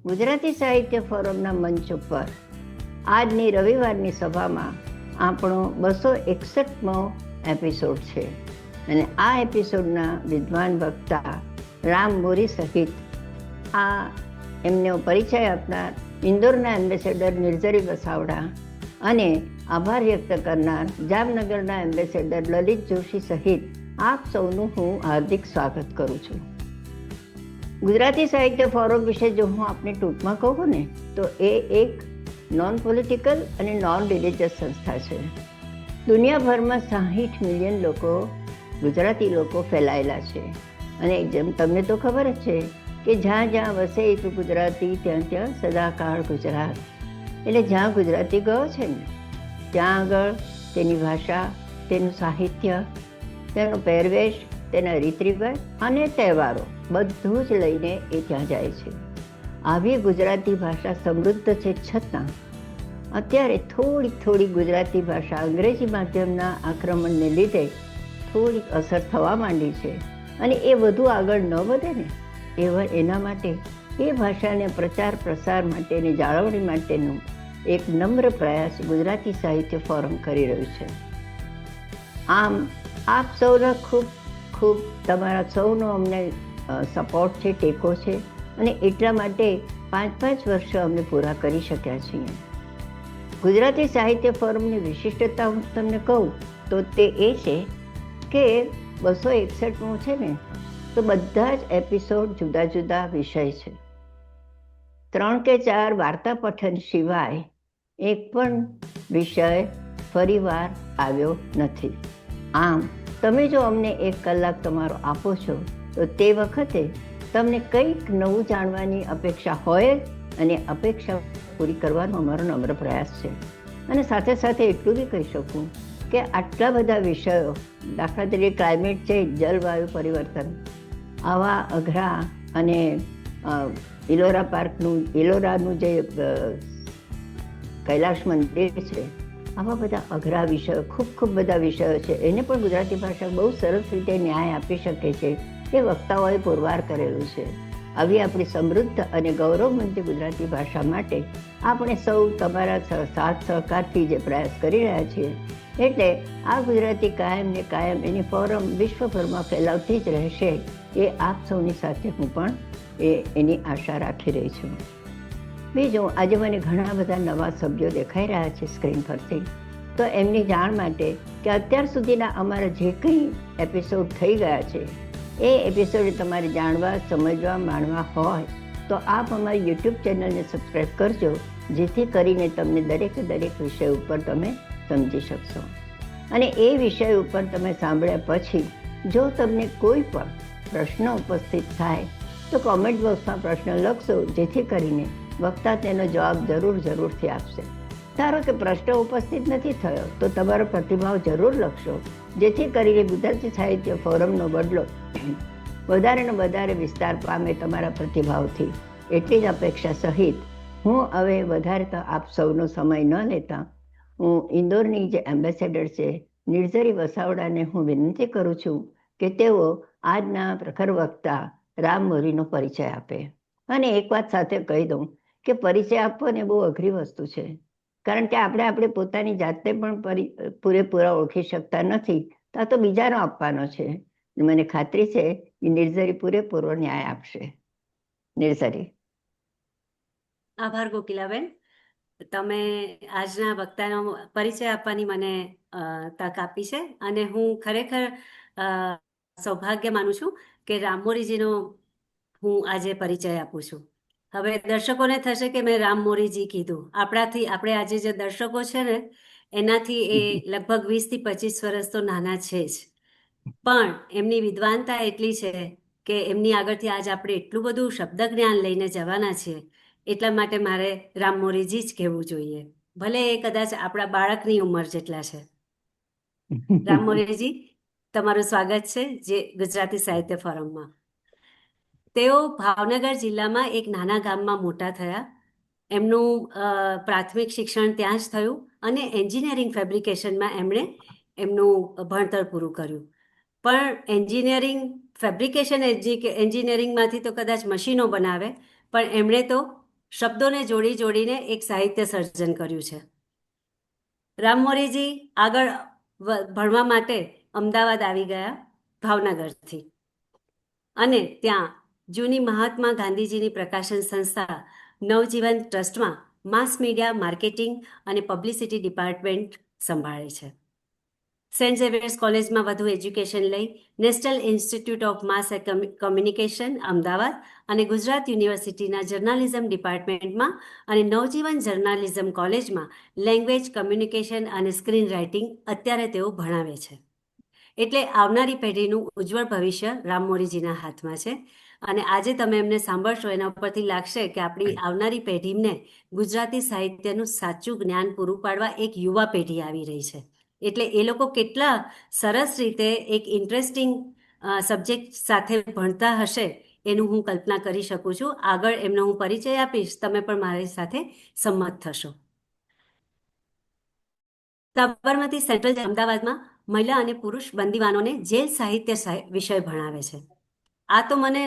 ગુજરાતી સાહિત્ય ફોરમના મંચ ઉપર આજની રવિવારની સભામાં આપણો 261મો એપિસોડ છે અને આ એપિસોડના વિદ્વાન વક્તા રામ મોરી સહિત એમનો પરિચય આપનાર ઇન્દોરના એમ્બેસેડર નિર્ઝરી વસાવડા અને આભાર વ્યક્ત કરનાર જામનગરના એમ્બેસેડર લલિત જોશી સહિત આપ સૌનું હું હાર્દિક સ્વાગત કરું છું. ગુજરાતી સાહિત્ય ફોરમ વિશે જો હું આપને ટૂંકમાં કહું ને તો એ એક નોન પોલિટિકલ અને નોન રિલિજિયસ સંસ્થા છે. દુનિયાભરમાં 60 મિલિયન લોકો ગુજરાતી લોકો ફેલાયેલા છે અને જેમ તમને તો ખબર જ છે કે જ્યાં જ્યાં વસે એક ગુજરાતી ત્યાં ત્યાં સદાકાળ ગુજરાત. એટલે જ્યાં ગુજરાતી ગયો છે ને ત્યાં આગળ તેની ભાષા, તેનું સાહિત્ય, તેનો પહેરવેશ, તેના રીત રિવાજ અને તહેવારો બધું જ લઈને એ ત્યાં જાય છે. આવી ગુજરાતી ભાષા સમૃદ્ધ છે છતાં અત્યારે થોડી ગુજરાતી ભાષા અંગ્રેજી માધ્યમના આક્રમણને લીધે થોડીક અસર થવા માંડી છે અને એ વધુ આગળ ન વધે ને એના માટે એ ભાષાને પ્રચાર પ્રસાર માટે અને જાળવણી માટેનું એક નમ્ર પ્રયાસ ગુજરાતી સાહિત્ય ફોરમ કરી રહ્યું છે. આમ આપ સૌનો ખૂબ તમારા સૌનો અમને સપોર્ટ છે, ટેકો છે અને એટલા માટે 5 વર્ષ અમે પૂરા કરી શક્યા છીએ. ગુજરાતી સાહિત્ય ફોરમની વિશિષ્ટતા હું તમને કહું તો તે એ છે કે 261મો છે ને તો બધા જ એપિસોડ જુદા જુદા વિષય છે. 3 કે 4 વાર્તા પઠન સિવાય એક પણ વિષય ફરીવાર આવ્યો નથી. આમ તમે જો અમને 1 કલાક તમારો આપો છો તો તે વખતે તમને કંઈક નવું જાણવાની અપેક્ષા હોય અને અપેક્ષા પૂરી કરવાનો અમારો નમ્ર પ્રયાસ છે. અને સાથે સાથે એટલું બી કહી શકું કે આટલા બધા વિષયો, દાખલા તરીકે ક્લાઇમેટ ચેન્જ, જલવાયુ પરિવર્તન, આવા અઘરા અને ઇલોરાનું જે કૈલાશ મંદિર છે, આવા બધા અઘરા વિષયો, ખૂબ બધા વિષયો છે. એને પણ ગુજરાતી ભાષા બહુ સરસ રીતે ન્યાય આપી શકે છે એ વક્તાઓએ પુરવાર કરેલું છે. આવી આપણી સમૃદ્ધ અને ગૌરવમંતી ગુજરાતી ભાષા માટે આપણે સૌ તમારા સાથ સહકારથી જે પ્રયાસ કરી રહ્યા છીએ એટલે આ ગુજરાતી કાયમ ને કાયમ એની ફોરમ વિશ્વભરમાં ફેલાવતી જ રહેશે એ આપ સૌની સાથે હું પણ એની આશા રાખી રહી છું. બીજું, આજે મને ઘણા બધા નવા સભ્યો દેખાઈ રહ્યા છે સ્ક્રીન પરથી, તો એમની જાણ માટે કે અત્યાર સુધીના અમારા જે કંઈ એપિસોડ થઈ ગયા છે એ એપિસોડ તમારે જાણવા, સમજવા, માણવા હોય તો આપ અમારી યુટ્યુબ ચેનલને સબસ્ક્રાઈબ કરજો, જેથી કરીને તમને દરેક વિષય ઉપર તમે સમજી શકશો. અને એ વિષય ઉપર તમે સાંભળ્યા પછી જો તમને કોઈ પણ પ્રશ્ન ઉપસ્થિત થાય તો કોમેન્ટ બોક્સમાં પ્રશ્ન લખશો, જેથી કરીને વક્તા તેનો જવાબ જરૂરથી આપશે. ધારો કે પ્રશ્ન ઉપસ્થિત નથી થયો તો તમારો પ્રતિભાવ જરૂર લખશો, જેથી કરીને ગુજરાતી સાહિત્ય ફોરમનો બદલો વધારે ને વધારે વિસ્તાર પામે તમારા પ્રતિભાવથી. એટલી જ અપેક્ષા સહિત હું હવે વધારે તો આપ સૌનો સમય ન લેતા હું ઇન્દોરની જે એમ્બેસેડર છે નિર્ઝરી વસાવડાને હું વિનંતી કરું છું કે તેઓ આજના પ્રખર વક્તા રામ મોરીનો પરિચય આપે. અને એક વાત સાથે કહી દઉં કે પરિચય આપવો ને બહુ અઘરી વસ્તુ છે, કારણ કે આપણે પોતાની જાતને પણ પૂરેપૂરા ઓળખી શકતા નથી, તો બીજાનો આપવાનો છે. મને ખાતરી છે કે નિર્ઝરી પૂરેપૂરો ન્યાય આપશે. નિર્ઝરી. આભાર કોકિલાબેન. તમે આજના વક્તાનો પરિચય આપવાની મને તક આપી છે અને હું ખરેખર સૌભાગ્ય માનું છું કે રામ મોરીજીનો હું આજે પરિચય આપું છું. હવે દર્શકોને થશે કે મેં રામ મોરીજી કીધું. આપણે આજે જે દર્શકો છે ને એનાથી એ લગભગ 20 થી 25 વર્ષ તો નાના છે જ, પણ એમની વિદ્વાનતા એટલી છે કે એમની આગળથી આજ આપણે એટલું બધું શબ્દ જ્ઞાન લઈને જવાના છીએ, એટલા માટે મારે રામ મોરીજી જ કહેવું જોઈએ, ભલે એ કદાચ આપણા બાળકની ઉંમર જેટલા છે. રામ મોરીજી, તમારું સ્વાગત છે જે ગુજરાતી સાહિત્ય ફોરમમાં. તેઓ ભાવનગર જિલ્લામાં એક નાના ગામમાં મોટા થયા. એમનું પ્રાથમિક શિક્ષણ ત્યાં જ થયું અને એન્જિનિયરિંગ ફેબ્રિકેશનમાં એમણે એમનું ભણતર પૂરું કર્યું. પણ ફેબ્રિકેશન એન્જિનિયરિંગમાંથી તો કદાચ મશીનો બનાવે, પણ એમણે તો શબ્દોને જોડી જોડીને એક સાહિત્ય સર્જન કર્યું છે. રામ મોરીજી આગળ ભણવા માટે અમદાવાદ આવી ગયા ભાવનગરથી, અને ત્યાં જૂની મહાત્મા ગાંધીજીની પ્રકાશન સંસ્થા નવજીવન ટ્રસ્ટમાં માસ મીડિયા માર્કેટિંગ અને પબ્લિસિટી ડિપાર્ટમેન્ટ સંભાળે છે. સેન્ટ ઝેવિયર્સ કોલેજમાં વધુ એજ્યુકેશન લઈ national institute of mass communication Ahmedabad અને ગુજરાત યુનિવર્સિટીના જર્નાલિઝમ ડિપાર્ટમેન્ટમાં અને નવજીવન જર્નાલિઝમ કોલેજમાં લેંગ્વેજ કમ્યુનિકેશન અને સ્ક્રીન રાઇટિંગ અત્યારે તેઓ ભણાવે છે. એટલે આવનારી પેઢીનું ઉજ્જવળ ભવિષ્ય રામ મોરીજીના હાથમાં છે. અને આજે તમે એમને સાંભળશો એના ઉપરથી લાગશે કે આપણી આવનારી પેઢીને ગુજરાતી સાહિત્યનું સાચું જ્ઞાન પૂરું પાડવા એક યુવા પેઢી આવી રહી છે. એટલે એ લોકો કેટલા સરસ રીતે એક ઇન્ટરેસ્ટિંગ સબ્જેક્ટ સાથે ભણતા હશે એનું હું કલ્પના કરી શકું છું. આગળ એમનો હું પરિચય આપીશ, તમે પણ મારી સાથે સંમત થશો. સાબરમતી સેન્ટ્રલ અમદાવાદમાં મહિલા અને પુરુષ બંદીવાનોને જેલ સાહિત્ય વિષય ભણાવે છે. આ તો મને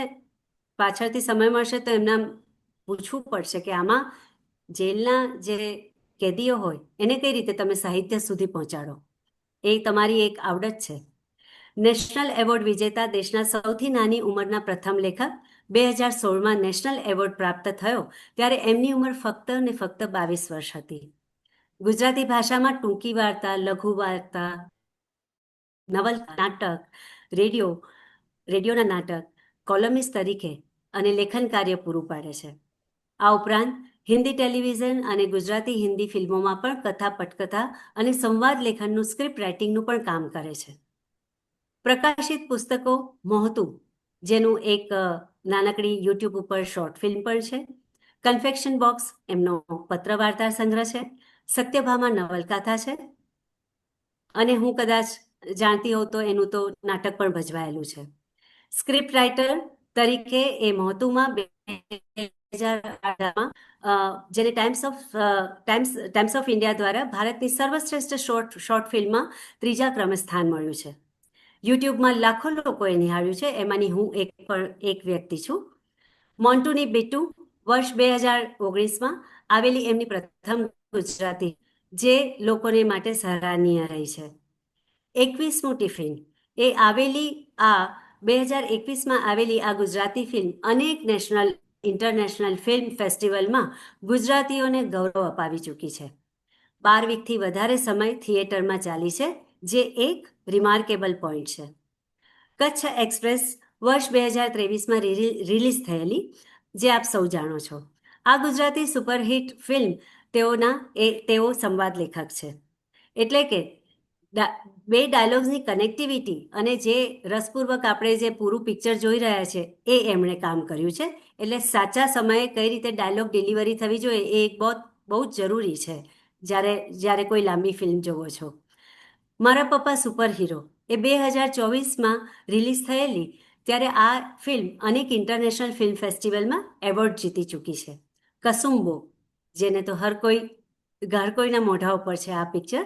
પાછળથી સમય મળશે તો એમના પૂછવું પડશે કે આમાં જેલના જે કેદીઓ હોય એને કઈ રીતે તમે સાહિત્ય સુધી પહોંચાડો. એ તમારી એક આવડત છે. નેશનલ એવોર્ડ વિજેતા દેશના સૌથી નાની ઉંમરના પ્રથમ લેખક 2016માં નેશનલ એવોર્ડ પ્રાપ્ત થયો ત્યારે એમની ઉંમર ફક્ત ને ફક્ત 22 વર્ષ હતી. ગુજરાતી ભાષામાં ટૂંકી વાર્તા, લઘુ વાર્તા, નવલકથા, નાટક, રેડિયોના નાટક, કોલમિસ્ટ તરીકે અને લેખન કાર્ય પૂરું પાડે છે. આ ઉપરાંત હિન્દી ટેલિવિઝન અને ગુજરાતી હિન્દી ફિલ્મોમાં પણ કથા, પટકથા અને સંવાદ લેખનનું સ્ક્રિપ્ટ રાઇટિંગનું પણ કામ કરે છે. પ્રકાશિત પુસ્તકો મોહતું, જેનું એક નાનકડી યુટ્યુબ ઉપર શોર્ટ ફિલ્મ પણ છે. કન્ફેક્શન બોક્સ એમનો પત્ર વાર્તા સંગ્રહ છે. સત્યભામા નવલકથા છે. અને હું કદાચ જાણતી હોઉં તો એનું તો નાટક પણ ભજવાયેલું છે. સ્ક્રિપ્ટ રાઇટર તરીકે એ મોહતુમાં 2018માં જેને ટાઈમ્સ ઓફ ઇન્ડિયા દ્વારા ભારતની સર્વશ્રેષ્ઠ શોર્ટ ફિલ્મમાં 3જા ક્રમે સ્થાન મળ્યું છે. યુટ્યુબમાં લાખો લોકોએ નિહાળ્યું છે, એમાંની હું એક વ્યક્તિ છું. મોન્ટુની બીટુ વર્ષ 2019માં આવેલી એમની પ્રથમ ગુજરાતી, જે લોકોને માટે સરાહનીય રહી છે. 21મું ટિફિન એ આવેલી આ 2021માં આવેલી આ ગુજરાતી ફિલ્મ અનેક નેશનલ ઇન્ટરનેશનલ ફિલ્મ ફેસ્ટિવલમાં ગુજરાતીઓને ગૌરવ અપાવી ચૂકી છે. 12 વીકથી વધારે સમય થિયેટરમાં ચાલી છે, જે એક રિમાર્કેબલ પોઈન્ટ છે. કચ્છ એક્સપ્રેસ વર્ષ 2023માં રિલીઝ થયેલી, જે આપ સૌ જાણો છો. આ ગુજરાતી સુપરહિટ ફિલ્મ તેઓ સંવાદ લેખક છે. એટલે કે બે ડાયલોગ્સની કનેક્ટિવિટી અને જે રસપૂર્વક આપણે જે પૂરું પિક્ચર જોઈ રહ્યા છે એ એમણે કામ કર્યું છે. એટલે સાચા સમયે કઈ રીતે ડાયલોગ ડિલિવરી થવી જોઈએ એ એક બહુ જ જરૂરી છે જ્યારે કોઈ લાંબી ફિલ્મ જોવો છો. મારા પપ્પા સુપર હીરો એ 2024માં રિલીઝ થયેલી, ત્યારે આ ફિલ્મ અનેક ઇન્ટરનેશનલ ફિલ્મ ફેસ્ટિવલમાં એવોર્ડ જીતી ચૂકી છે. કસુંબો, જેને તો હર કોઈના મોઢા ઉપર છે આ પિક્ચર,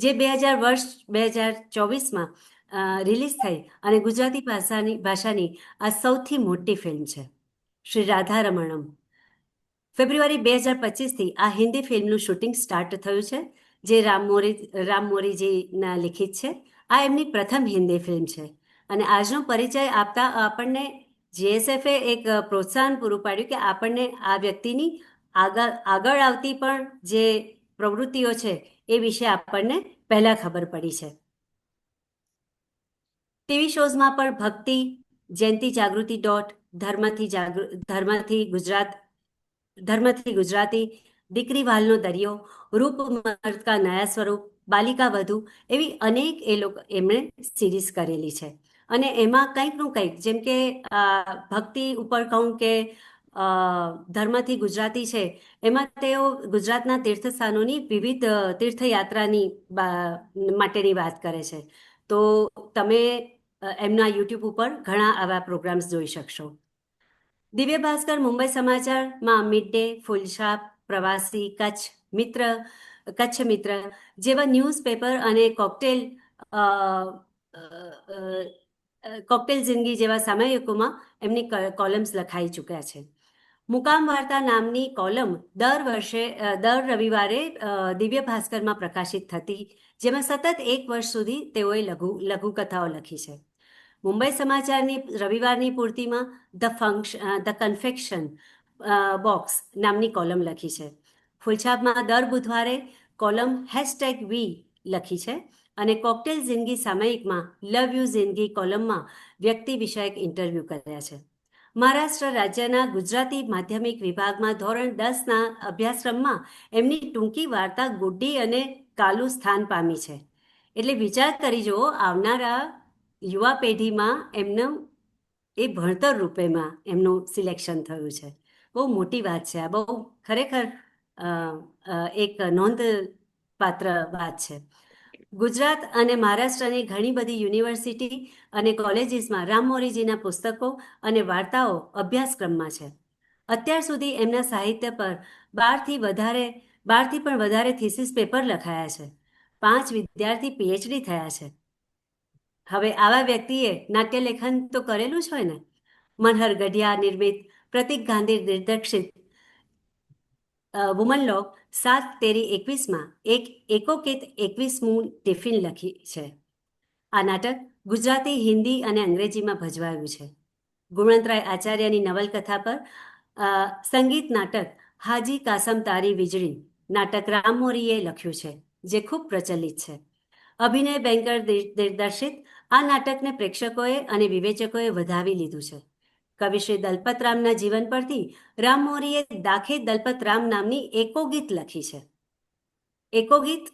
જે 2024માં રિલીઝ થઈ અને ગુજરાતી ભાષાની આ સૌથી મોટી ફિલ્મ છે. શ્રી રાધા રમણમ, ફેબ્રુઆરી 2025થી આ હિન્દી ફિલ્મનું શૂટિંગ સ્ટાર્ટ થયું છે, જે રામ મોરીજીના લિખિત છે. આ એમની પ્રથમ હિન્દી ફિલ્મ છે. અને આજનો પરિચય આપતા આપણને જીએસએફે એક પ્રોત્સાહન પૂરું પાડ્યું કે આપણને આ વ્યક્તિની આગળ આવતી પણ જે પ્રવૃત્તિઓ છે એ વિશે આપણને પહેલા ખબર પડી છે. ટીવી શોઝમાં પણ ભક્તિ, જયંતિ જાગૃતિ ધર્મથી ગુજરાતી, દીકરી વાલનો દરિયો, રૂપ મર્દ કા નયા સ્વરૂપ, બાલિકા વધુ, એવી અનેક એમણે સિરીઝ કરેલી છે. અને એમાં કંઈકનું કંઈક, જેમ કે ભક્તિ ઉપર કહું કે ધર્મથી ગુજરાતી છે, એમાં તેઓ ગુજરાતના તીર્થસ્થાનોની વિવિધ તીર્થયાત્રાની માટેની વાત કરે છે. તો તમે એમના યુટ્યુબ ઉપર ઘણા આવા પ્રોગ્રામ્સ જોઈ શકશો. દિવ્ય ભાસ્કર, મુંબઈ સમાચારમાં મિડ ડે, ફૂલછાપ, પ્રવાસી, કચ્છ મિત્ર જેવા ન્યૂઝપેપર અને કોકટેલ જિંદગી જેવા સામયિકોમાં એમની કોલમ્સ લખાઈ ચૂક્યા છે. મુકામ વાર્તા નામની કોલમ દર રવિવારે દિવ્ય ભાસ્કરમાં પ્રકાશિત થતી, જેમાં સતત 1 વર્ષ સુધી તેઓએ લઘુકથાઓ લખી છે. મુંબઈ સમાચારની રવિવારની પૂર્તિમાં ધ કન્ફેક્શન બોક્સ નામની કોલમ લખી છે. ફૂલછાપમાં દર બુધવારે કોલમ #વી લખી છે અને કોકટેલ જિંદગી સામયિકમાં લવ યુ જિંદગી કોલમમાં વ્યક્તિ વિષયક ઇન્ટરવ્યૂ કર્યા છે. મહારાષ્ટ્ર રાજ્યના ગુજરાતી માધ્યમિક વિભાગમાં ધોરણ 10ના અભ્યાસક્રમમાં એમની ટૂંકી વાર્તા ગુડ્ડી અને કાલુ સ્થાન પામી છે. એટલે વિચાર કરી જુઓ, આવનારા યુવા પેઢીમાં એમનું એ ભણતર રૂપેમાં એમનું સિલેક્શન થયું છે. બહુ મોટી વાત છે આ, બહુ ખરેખર એક નોંધપાત્ર વાત છે. ગુજરાત અને મહારાષ્ટ્રની ઘણી બધી યુનિવર્સિટી અને કોલેજીસમાં રામ મોરીજીના પુસ્તકો અને વાર્તાઓ અભ્યાસક્રમમાં છે. અત્યાર સુધી એમના સાહિત્ય પર 12થી પણ વધારે થીસીસ પેપર લખાયા છે. 5 વિદ્યાર્થી PhD થયા છે. હવે આવા વ્યક્તિએ નાટ્યલેખન તો કરેલું જ હોય ને. મનહર ગઢિયા નિર્મિત, પ્રતિક ગાંધી દિગ્દર્શિત વુમન લોગ 7-13-21માં એક એકોકિત 21મું ટિફિન લખી છે. આ નાટક ગુજરાતી, હિન્દી અને અંગ્રેજીમાં ભજવાયું છે. ગુણવંતરાય આચાર્યની નવલકથા પર સંગીત નાટક હાજી કાસમ તારી વીજળી નાટક રામમોરીએ લખ્યું છે, જે ખૂબ પ્રચલિત છે. અભિનય બેંકર દિગ્દર્શિત આ નાટકને પ્રેક્ષકોએ અને વિવેચકોએ વધાવી લીધું છે. કવિ શ્રી દલપતરામના જીવન પરથી રામમોરીએ દાખે દલપતરામ નામની એકોગીત લખી છે. એકોગીત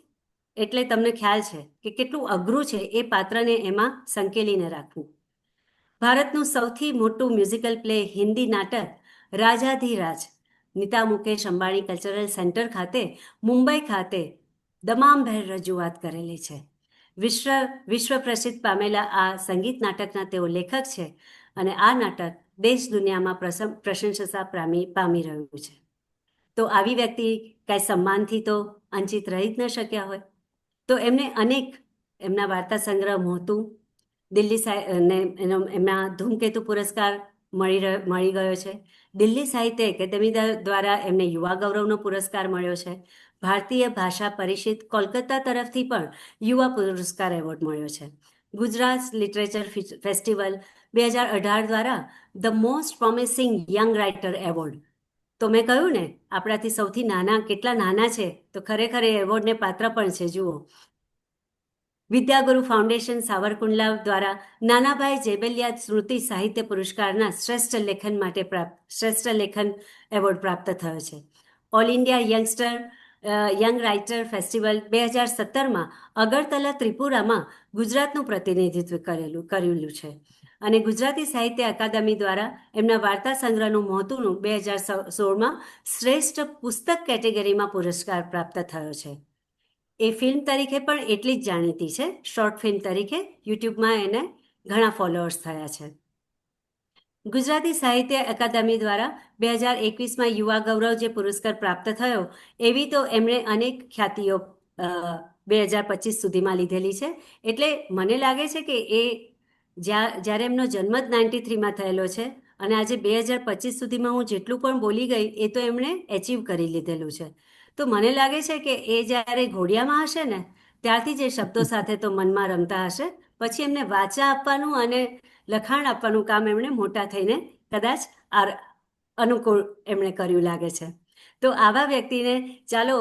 એટલે તમને ખ્યાલ છે કે કેટલું અઘરું છે એ પાત્રને એમાં સંકેલીને રાખવું. ભારતનું સૌથી મોટું મ્યુઝિકલ પ્લે હિન્દી નાટક રાજાધિરાજ નીતા મુકેશ અંબાણી કલ્ચરલ સેન્ટર ખાતે મુંબઈ ખાતે દમામભેર રજૂઆત કરેલી છે. વિશ્વ પ્રસિદ્ધ પામેલા આ સંગીત નાટકના તેઓ લેખક છે અને આ નાટક દેશ દુનિયામાં પ્રશંસા પામી રહ્યું છે. તો આવી વ્યક્તિ કાંઈ સન્માનથી તો અંચિત રહી જ ન શક્યા હોય. તો એમને અનેક એમના વાર્તા સંગ્રહ મોતું દિલ્હી ને એમના ધૂમકેતુ પુરસ્કાર મળી ગયો છે. દિલ્હી સાહિત્ય એકેડેમી દ્વારા એમને યુવા ગૌરવનો પુરસ્કાર મળ્યો છે. ભારતીય ભાષા પરિષદ કોલકાતા તરફથી પણ યુવા પુરસ્કાર એવોર્ડ મળ્યો છે. ગુજરાત લિટરેચર ફેસ્ટિવલ 2018 દ્વારા the most promising young writer award. તો મેં કહ્યું ને, આપણાથી સૌથી નાના કેટલા નાના છે, તો ખરેખર એ એવોર્ડને પાત્ર પણ છે. જુઓ, વિદ્યાગુરુ ફાઉન્ડેશન સાવરકુંડલા દ્વારા નાનાભાઈ જેબેલિયા સ્મૃતિ સાહિત્ય પુરસ્કારના શ્રેષ્ઠ લેખન એવોર્ડ પ્રાપ્ત થયો છે. All India young writer festival 2017માં અગરતલા ત્રિપુરામાં ગુજરાતનું પ્રતિનિધિત્વ કરેલું છે અને ગુજરાતી સાહિત્ય અકાદમી દ્વારા એમના વાર્તા સંગ્રહનું મોહતુનું 2016માં શ્રેષ્ઠ પુસ્તક કેટેગરીમાં પુરસ્કાર પ્રાપ્ત થયો છે. એ ફિલ્મ તરીકે પણ એટલી જ જાણીતી છે. શોર્ટ ફિલ્મ તરીકે યુટ્યુબમાં એને ઘણા ફોલોઅર્સ થયા છે. ગુજરાતી સાહિત્ય અકાદમી દ્વારા 2021માં યુવા ગૌરવ જે પુરસ્કાર પ્રાપ્ત થયો, એવી તો એમણે અનેક ખ્યાતિઓ 2025 સુધીમાં લીધેલી છે. એટલે મને લાગે છે કે એ જ્યારે એમનો જન્મ જ 93માં થયેલો છે અને આજે 2025 સુધીમાં હું જેટલું પણ બોલી ગઈ એ તો એમણે એચીવ કરી લીધેલું છે. તો મને લાગે છે કે એ જ્યારે ઘોડિયામાં હશે ને, ત્યારથી જ એ શબ્દો સાથે તો મનમાં રમતા હશે. પછી એમને વાચા આપવાનું અને લખાણ આપવાનું કામ એમણે મોટા થઈને કદાચ અનુકૂળ એમણે કર્યું લાગે છે. તો આવા વ્યક્તિને ચાલો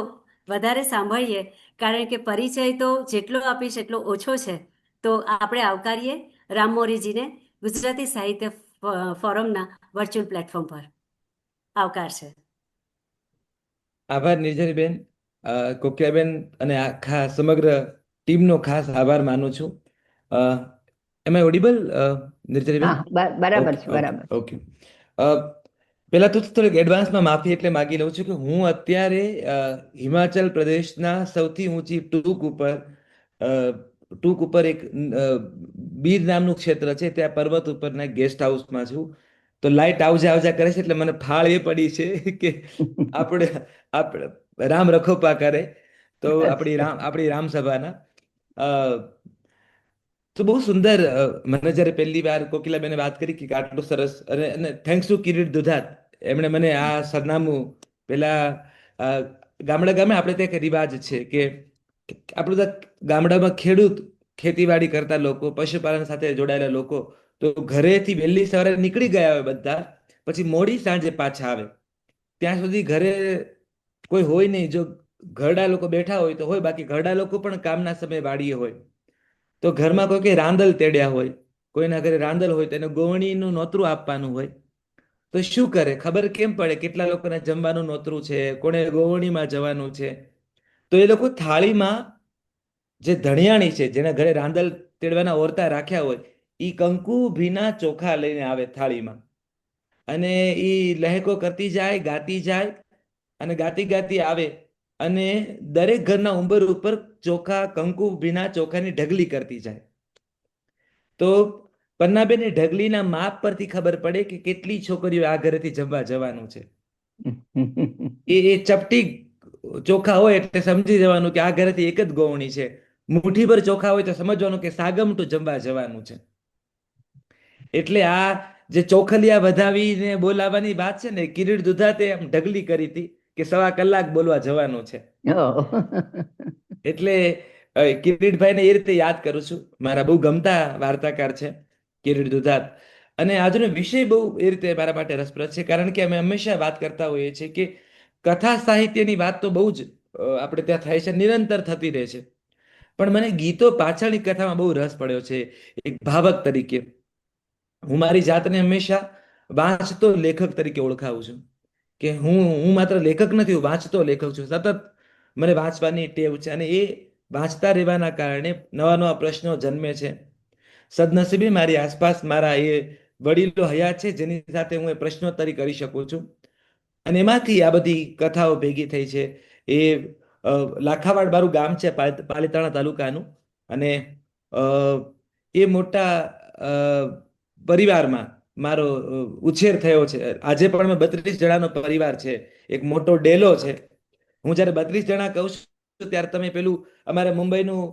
વધારે સાંભળીએ, કારણ કે પરિચય તો જેટલો આપીશ એટલો ઓછો છે. તો આપણે આવકારીએ રામ મોરીજીને ગુજરાતી સાહિત્ય ફોરમના વર્ચ્યુઅલ પ્લેટફોર્મ પર. આવકાર છે. આભાર નિર્જરીબેન, કોકિયાબેન અને આખા સમગ્ર ટીમનો ખાસ આભાર માનું છું. એમ આઈ ઓડિબલ નિર્જરીબેન? બરાબર છે, બરાબર. ઓકે. પહેલા તો થોડીક એડવાન્સમાં માફી એટલે માગી લઉં છું કે હું અત્યારે હિમાચલ પ્રદેશના સૌથી ઊંચી ટૂંક ઉપર એક બીર નામનું ક્ષેત્ર છે, ત્યાં પર્વત ઉપરના ગેસ્ટ હાઉસમાં છું. તો લાઇટ આવજા કરે છે એટલે મને ફાળ એ પડી છે કે આપણે રામ રખોપા કરે તો આપણી રામસભાના. તો બહુ સુંદર. મને જ્યારે પહેલી વાર કોકિલાબેને વાત કરી કે આટલું સરસ, અને થેન્ક્સ ટુ કિરીટ દુધાત, એમણે મને આ સરનામું પેલા અ, ગામડે આપણે ત્યાં એક રિવાજ છે કે આપણું તો ગામડામાં ખેડૂત ખેતીવાડી કરતા લોકો પશુપાલન સાથે જોડાયેલા લોકો તો ઘરેથી વહેલી સવારે નીકળી ગયા હોય બધા, પછી મોડી સાંજે પાછા આવે. ત્યાં સુધી ઘરે કોઈ હોય નહીં. જો ઘરડા લોકો બેઠા હોય તો હોય, બાકી ઘરડા લોકો પણ કામના સમયે વાડીએ હોય. તો ઘરમાં કોઈ કઈ રાંદલ તેડ્યા હોય, કોઈના ઘરે રાંદલ હોય તો એને ગોવણીનું નોતરું આપવાનું હોય. તો શું કરે, ખબર કેમ પડે કેટલા લોકોને જમવાનું નોતરું છે, કોને ગોવણીમાં જવાનું છે? તો એ લોકો થાળીમાં જે ધણિયાણી છે, જેના ઘરે રાંદલ તેડવાના ઓરતા રાખ્યા હોય, એ કંકુ ભીના ચોખા લઈને આવે થાળીમાં. અને એ લહેકો કરતી જાય, ગાતી જાય, અને ગાતી ગાતી આવે અને દરેક ઘરના ઉંબર ઉપર ચોખા, કંકુ ભીના ચોખાની ઢગલી કરતી જાય. તો પન્નાબેન ઢગલીના માપ પરથી ખબર પડે કે કેટલી છોકરીઓ આ ઘરેથી જમવા જવાનું છે. એ ચપટી ચોખા હોય એટલે સમજી જવાનું કે આ ઘરેથી એક જ ગોવણી છે. મુઠ્ઠી ભર ચોખા હોય તો સમજવાનું કે સાગમટું જમવા જવાનું છે. એટલે આ જે ચોખલિયા વધાવીને બોલાવવાની વાત છે ને, કિરીટ દુધાતે એમ ઢગલી કરી હતી કે 1.25 કલાક બોલવા જવાનું છે. ઓહ. એટલે કિરીટભાઈને એ રીતે યાદ કરું છું. મારા બહુ ગમતા વાર્તાકાર છે કિરીટ દુધાત. અને આજનો વિષય બહુ એ રીતે મારા માટે રસપ્રદ છે, કારણ કે અમે હંમેશા વાત કરતા હોઈએ છીએ કે કથા સાહિત્યની વાત તો બહુ જ આપણે ત્યાં થાય છે, નિરંતર થતી રહે છે. પણ મને ગીતો પાછળની કથામાં બહુ રસ પડ્યો છે એક ભાવક તરીકે. હું મારી જાતને હંમેશા વાંચતો લેખક તરીકે ઓળખાવું છું, કે હું માત્ર લેખક નથી, હું વાંચતો લેખક છું. સતત મને વાંચવાની ટેવ છે, અને એ વાંચતા રહેવાના કારણે નવા નવા પ્રશ્નો જન્મે છે. સદનસીબે મારી આસપાસ મારા એ વડીલો હયાત છે, જેની સાથે હું એ પ્રશ્નોત્તરી કરી શકું છું. અને એમાંથી આ બધી કથાઓ ભેગી થઈ છે. એ લાખાવાડ મારું ગામ છે, પાલીતાણા તાલુકાનું. અને અ, એ મોટા અ, પરિવારમાં મારો ઉછેર થયો છે. આજે પણ અમે 32 જણાનો પરિવાર છે, એક મોટો ડેલો છે. હું જ્યારે 32 જણા કહું છું ત્યારે તમે પેલું અમારે મુંબઈનું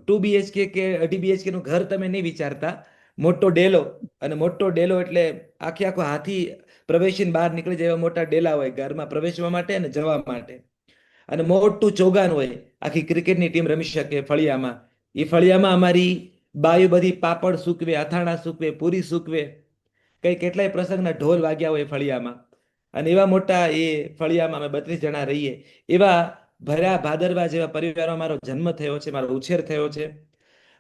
2 BHK કે 2.5 BHK નું ઘર તમે નહીં વિચારતા. મોટો ડેલો, અને મોટો ડેલો એટલે આખે આખો હાથી પ્રવેશીને બહાર નીકળી જાય એવા મોટા ડેલા હોય ઘરમાં પ્રવેશવા માટે અને જવા માટે. અને મોટું ચોગાન હોય, આખી ક્રિકેટની ટીમ રમી શકે ફળિયામાં. એ ફળિયામાં અમારી બાયું બધી પાપડ સૂકવે, અથાણા સૂકવે, પૂરી સૂકવે, કઈ કેટલાય પ્રસંગના ઢોલ વાગ્યા હોય ફળિયામાં. અને એવા મોટા એ ફળિયામાં અમે 32 જણા રહીએ. એવા ભર્યા ભાદરવા જેવા પરિવારમાં મારો જન્મ થયો છે, મારો ઉછેર થયો છે.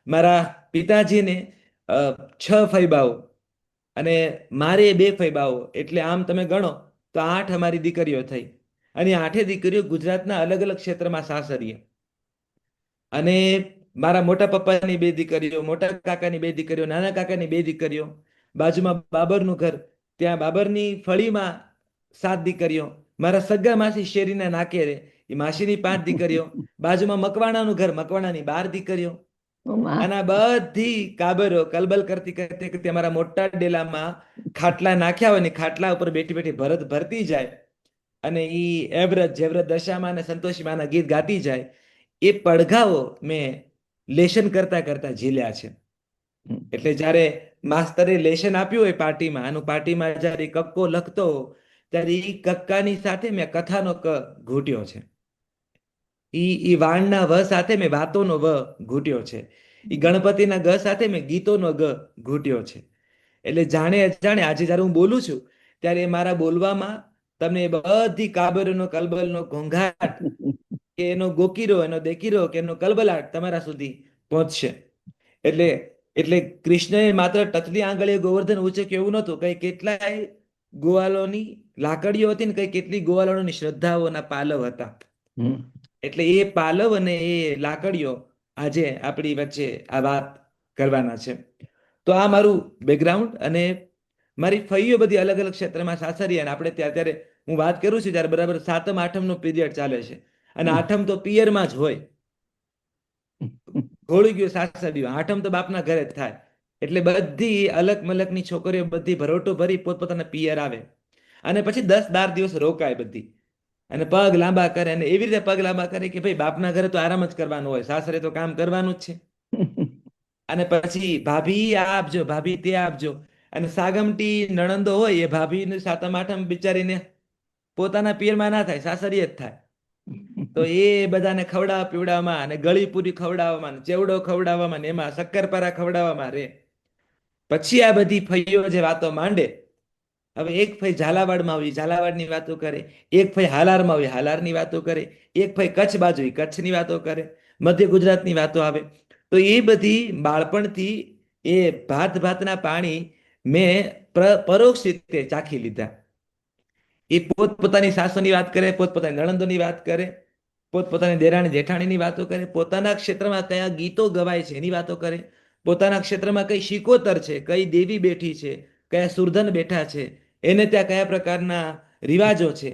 મારા પિતાજીને 6 ફૈબાઓ અને મારે 2 ફૈબાઓ, એટલે આમ તમે ગણો તો 8 અમારી દીકરીઓ થઈ. અને 8 દીકરીઓ ગુજરાતના અલગ અલગ ક્ષેત્રમાં સાસરીએ. અને મારા મોટા પપ્પાની 2 દીકરીઓ, મોટા કાકાની 2 દીકરીઓ, નાના કાકાની 2 દીકરીઓ, બાજુમાં બાબરનું ઘર, ત્યાં બાબરની ફળીમાં 7 દીકરીઓ, મારા સગા માસી શેરીના નાકે રે, એ માસીની 5 દીકરીઓ, બાજુમાં મકવાણાનું ઘર, મકવાણાની 12 દીકરીઓ. ઓમાં. અને આ બધી કાબરો કલબલ કરતી કરતી કરતી અમારા મોટા ડેલામાં ખાટલા નાખ્યા હોય ને, ખાટલા ઉપર બેઠી બેઠી ભરત ભરતી જાય. અને ઈ એવ્રત જેવ્રત દશામાં અને સંતોષીમાના ગીત ગાતી જાય. એ પડઘાઓ મેં લેશન કરતા કરતા ઝીલ્યા છે. એટલે જ્યારે માસ્તરે લેશન આપ્યું હોય પાર્ટીમાં, આનું પાર્ટીમાં જ્યારે કક્કો લખતો ત્યારે ઈ કક્કાની સાથે મેં કથાનો ક ઘૂંટ્યો છે. ઈ વાણના વ સાથે મેં વાતોનો વ ઘૂંટ્યો છે. ઈ ગણપતિના ગ સાથે મેં ગીતોનો ગ ઘૂંટ્યો છે. એટલે જાણે અજાણે આજે જ્યારે હું બોલું છું ત્યારે મારા બોલવામાં તમને બધી કાબરોનો કલબલનો ઘોંઘાટ, કે એનો ગોકીરો, એનો દેકીરો, કે એનો કલબલાટ તમારા સુધી પહોંચશે. એટલે એટલે કૃષ્ણએ માત્ર ટચલી આંગળીએ ગોવર્ધન ઉંચક્યું એવું નહોતું. કઈ કેટલાય ગોવાલોની લાકડીઓ હતી ને કઈ કેટલી ગોવાલોની શ્રદ્ધાઓના પાલવ હતા. એટલે એ પાલવ અને એ લાકડીઓ આજે આપણી વચ્ચે આ વાત કરવાના છે. તો આ મારું બેકગ્રાઉન્ડ. અને મારી ફઈઓ બધી અલગ અલગ ક્ષેત્રમાં સાસરી, અને આપણે ત્યારે હું વાત કરું છું ત્યારે બરાબર 7મ 8મનો પીરિયડ ચાલે છે. અને 8મ તો પિયરમાં જ હોય, ઘોળી ગયું સાસરીયું. 8મ તો બાપના ઘરે જ થાય. એટલે બધી અલગ મલકની છોકરીઓ બધી ભરોટો ભરી પોતપોતાના પિયર આવે. અને પછી 10-12 દિવસ રોકાય બધી, અને પગ લાંબા કરે. અને એવી રીતે પગ લાંબા કરે કે ભાઈ બાપના ઘરે તો આરામ જ કરવાનું હોય, સાસરે તો કામ કરવાનું જ છે. અને પછી ભાભી આ આપજો, ભાભી તે આપજો. અને સાગમટી નણંદો હોય એ ભાભીને સાતમ આઠમ બિચારીને પોતાના પિયરમાં ના થાય, સાસરીએ જ થાય. તો એ બધાને ખવડાવવા પીવડાવવામાં અને ગળીપુરી ખવડાવવામાં ને ચેવડો ખવડાવવામાં ને એમાં શક્કરપારા ખવડાવવામાં રે. પછી આ બધી ફઈઓ જે વાતો માંડે, હવે એક ફઈ ઝાલાવાડમાં હોય ઝાલાવાડની વાતો કરે, એક ફઈ હાલારમાં હોય હાલારની વાતો કરે, એક ફઈ કચ્છ બાજુ હોય કચ્છની વાતો કરે, મધ્ય ગુજરાતની વાતો આવે. તો એ બધી બાળપણથી એ ભાત ભાતના પાણી મેં પરોક્ષ રીતે ચાખી લીધા. એ પોતપોતાની સાસુની વાત કરે, પોતપોતાની નણંદોની વાત કરે, પોતપોતાની દેરાણી જેઠાણીની વાતો કરે, પોતાના ક્ષેત્રમાં કયા ગીતો ગવાય છે એની વાતો કરે, પોતાના ક્ષેત્રમાં કઈ શિકોતર છે, કઈ દેવી બેઠી છે, કયા સુરધન બેઠા છે, એને ત્યાં કયા પ્રકારના રિવાજો છે.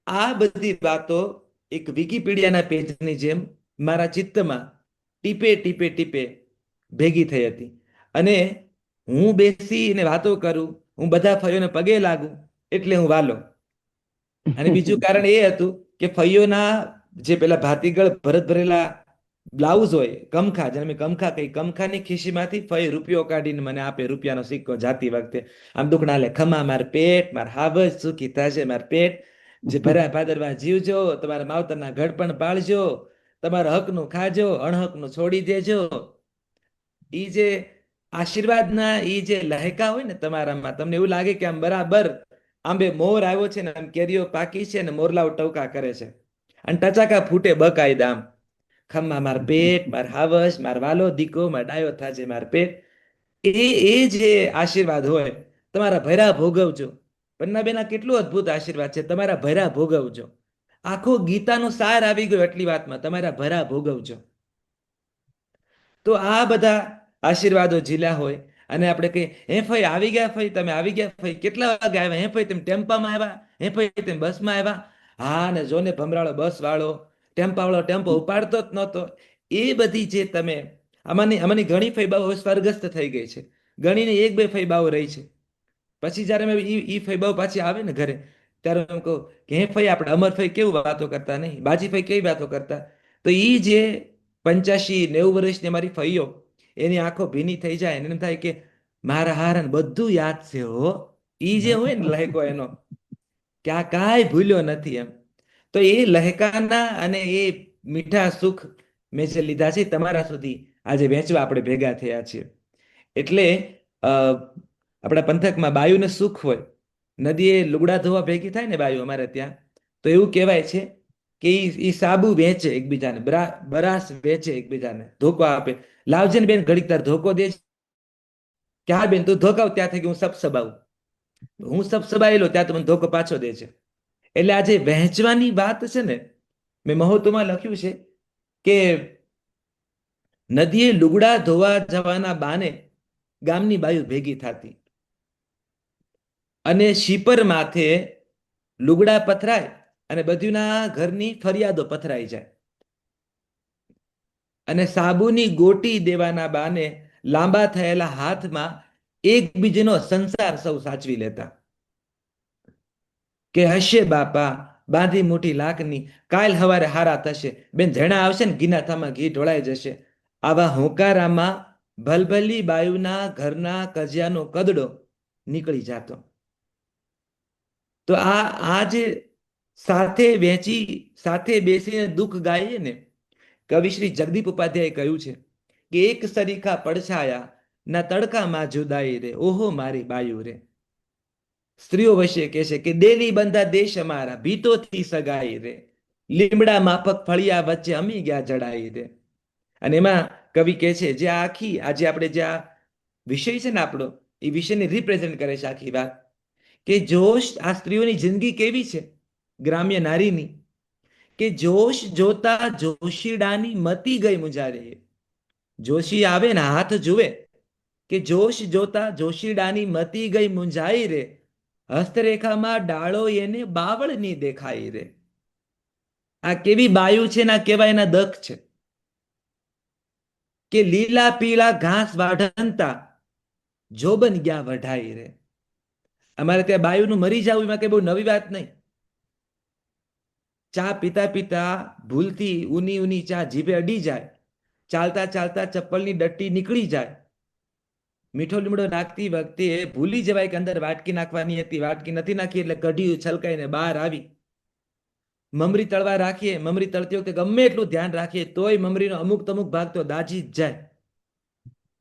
આ બધી વાતો એક વિકિપીડિયાના પેજની જેમ મારા ચિત્તમાં ટીપે ટીપે ટીપે ભેગી થઈ હતી. અને હું બેસીને વાતો કરું, હું બધા ફઈઓને પગે લાગુ એટલે હું વાલો. અને બીજું કારણ એ હતું કે ફઈઓના જે પેલા ભાતીગળ ભરત ભરેલા બ્લાઉઝ હોય, કમખા, જેને મેં કમખા કહી, કમખાની ખીસીમાંથી ફઈ રૂપિયો કાઢીને મને આપે, રૂપિયાનો સિક્કો જાતી વખતે. આમ દુખણા લે, ખમા માર પેટ, માર હાવજ સુખી થશે માર પેટ, જે ભર્યા ભાદરવા જીવજો, તમારા માવતરના ઘડપણ પાળજો, તમારા હકનું ખાજો, અણહકનું છોડી દેજો. ઈ જે આશીર્વાદના ઈ જે લહેકા હોય ને તમારામાં, તમને એવું લાગે કે આમ બરાબર આંબે મોર આવ્યો છે ને આમ કેરીઓ પાકી છે ને મોરલાઓ ટવકા કરે છે અને ટચાકા ફૂટે બકાયદા આમ. ખમ્મા માર પેટ, માર હાવસ, માર વાલો દીકો, માર ડાયો થાજે માર પેટ. એ જે આશીર્વાદ હોય, તમારા ભર્યા ભોગવજો. પન્નાબેના કેટલું અદ્ભુત આશીર્વાદ છે, તમારા ભર્યા ભોગવજો. આખો ગીતાનો સાર આવી ગયો એટલી વાતમાં, તમારા ભર્યા ભોગવજો. તો આ બધા આશીર્વાદો ઝીલ્યા હોય અને આપણે કહીએ, હે ફઈ આવી ગયા, ફઈ તમે આવી ગયા, ફઈ કેટલા વાગે આવ્યા, હે ફઈ તમે ટેમ્પામાં આવ્યા, હે ફઈ તમે બસમાં આવ્યા. હા, ને જોને ભમરાળો બસ વાળો, ટેમ્પા વાળો ટેમ્પો ઉપાડતો જ નહોતો. એ બધી જે તમે આમાંની ઘણી ફઈબાઓ સ્વર્ગસ્થ થઈ ગઈ છે, ઘણીને એક બે ફઈબાઓ રહી છે. પછી જયારે મેં ઈ ફઈબાઓ પાછી આવે ને ઘરે, ત્યારે એમ કહું કે હે ફઈ આપણે અમર ફઈ કેવું વાતો કરતા નહીં, બાજી ફઈ કેવી વાતો કરતા. તો ઈ જે 85-90 વર્ષની અમારી ફઈઓ, એની આંખો ભીની થઈ જાય એને એમ થાય કે મારા હારાને બધું યાદ છે હો. ઈ જે હોય ને લહેકો એનો, કે આ કાંઈ ભૂલ્યો નથી એમ. તો એ લહેકાના અને એ મીઠા સુખ મેં જે લીધા છે તમારા સુધી આજે વહેંચવા આપણે ભેગા થયા છીએ. એટલે આપણા પંથકમાં બાયુને સુખ હોય, નદીએ લુગડા ધોવા ભેગી થાય ને બાયુ અમારે ત્યાં, તો એવું કહેવાય છે કે ઈ સાબુ વેચે એકબીજાને, બરાસ વેચે એકબીજાને, ધોકો આપે. લાવજે ને બેન ઘડીક તાર ધોકો દે. કે હા બેન તું ધોકાવ ત્યાં થઈ હું સબ સબાવું, હું સબ સબાયેલો ત્યાં તો મને ધોકો પાછો દે છે. એટલે આ જે વહેંચવાની વાત છે ને, મેં મહોત્વમાં લખ્યું છે કે નદીએ લુગડા ધોવા જવાના બાને ગામની બાયુ ભેગી થતી અને શીપર માથે લુગડા પથરાય અને બધીના ઘરની ફરિયાદો પથરાઈ જાય. અને સાબુની ગોટી દેવાના બાને લાંબા થયેલા હાથમાં એકબીજાનો સંસાર સૌ સાચવી લેતા. કે હશે બાપા બાંધી મુઠી લાખની, કાલ હવારે હારા થશે, બેન જણા આવશે ને ઘીના થામાં ઘી ઢોળાઈ જશે. આવા હોંકારામાં ભલભલી બાયુના ઘરના કજિયાનો કદડો નીકળી જતો. તો આ જે સાથે વેચી સાથે બેસીને દુઃખ ગાઈએ ને, કવિ શ્રી જગદીપ ઉપાધ્યાય કહ્યું છે કે એક સરીખા પડછાયા ના તડકામાં જુદાઈ રે, ઓહો મારી બાયુ રે. સ્ત્રીઓ વચ્ચે કહે છે કે દેલી બંધા દેશ અમારા, ભીતોથી સગાઈ રે, લીમડા માફક ફળિયા વચ્ચે અમી ગયા જડાઈ રે. અને એમાં કવિ કહે છે જે આખી આજે આપણે જે આ વિષય છે ને આપણો, એ વિષયને રિપ્રેઝેન્ટ કરે છે આખી વાત, કે જોશ આ સ્ત્રીઓની જિંદગી કેવી છે ગ્રામ્ય નારીની, કે જોશ જોતા જોશીડાની મતી ગઈ મુંજારે. જોશી આવે ને હાથ જુએ કે જોશ જોતા જોશીડાની મતી ગઈ મુંજાઈ રે, હસ્તરેખામાં ડાળો એને બાવળની દેખાઈ રે. આ કેવી બાયુ છે ને આ કેવા એના દખ છે કે લીલા પીળા ઘાસ વાઢંતા જોબન ગયા વઢાઈ રે. અમારે ત્યાં બાયુનું મરી જવું એમાં કઈ બહુ નવી વાત નહીં. ચા પીતા પીતા ભૂલથી ઊની ઊની ચા જીભે અડી જાય, ચાલતા ચાલતા ચપ્પલની ડટ્ટી નીકળી જાય, મીઠો લીમડો નાખતી વખતે ભૂલી જવાય કે અંદર વાટકી નાખવાની હતી, વાટકી નથી નાખી એટલે કઢી છલકાઈને બહાર આવી. મમરી તળવા રાખીએ, મમરી તળતી વખતે ગમે એટલું ધ્યાન રાખીએ તોય મમરીનો અમુક તમુક ભાગ તો દાજી જ જાય.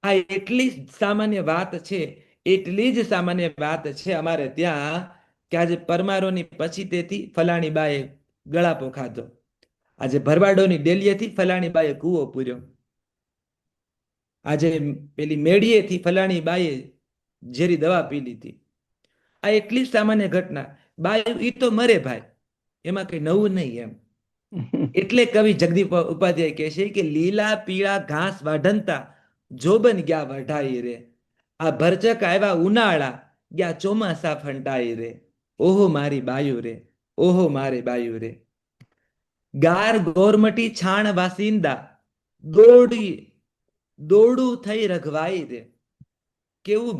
આ એટલી જ સામાન્ય વાત છે, એટલી જ સામાન્ય વાત છે અમારે ત્યાં કે આજે પરમારોની પછી તેથી ફલાણી બાએ ગળાપો ખાધો, આજે ભરવાડોની ડેલીએથી ફલાણી બાએ કૂવો પૂર્યો, આજે પેલી મેળીએથી ફલાણી બાએ ઝેરી દવા પી લીધી. આ એટલી સામાન્ય ઘટના. બાયું ઈ તો મરે ભાઈ, એમાં કઈ નવું નહીં એમ. એટલે કવિ જગદીપ ઉપાધ્યાય કહે છે કે લીલા પીળા ઘાસ વાઢંતા જોબન ગયા વઢાઈ રે, આ ભરચક આવ્યા ઉનાળા ગયા ચોમાસા ફંટાઈ રે, ઓહો મારી બાયુ રે, ઓહો મારી બાયુ રે. ગાર ગોરમટી છાણ વાસિંદા દોડી દોડું થઈ રઘવાઈ રે. કેવું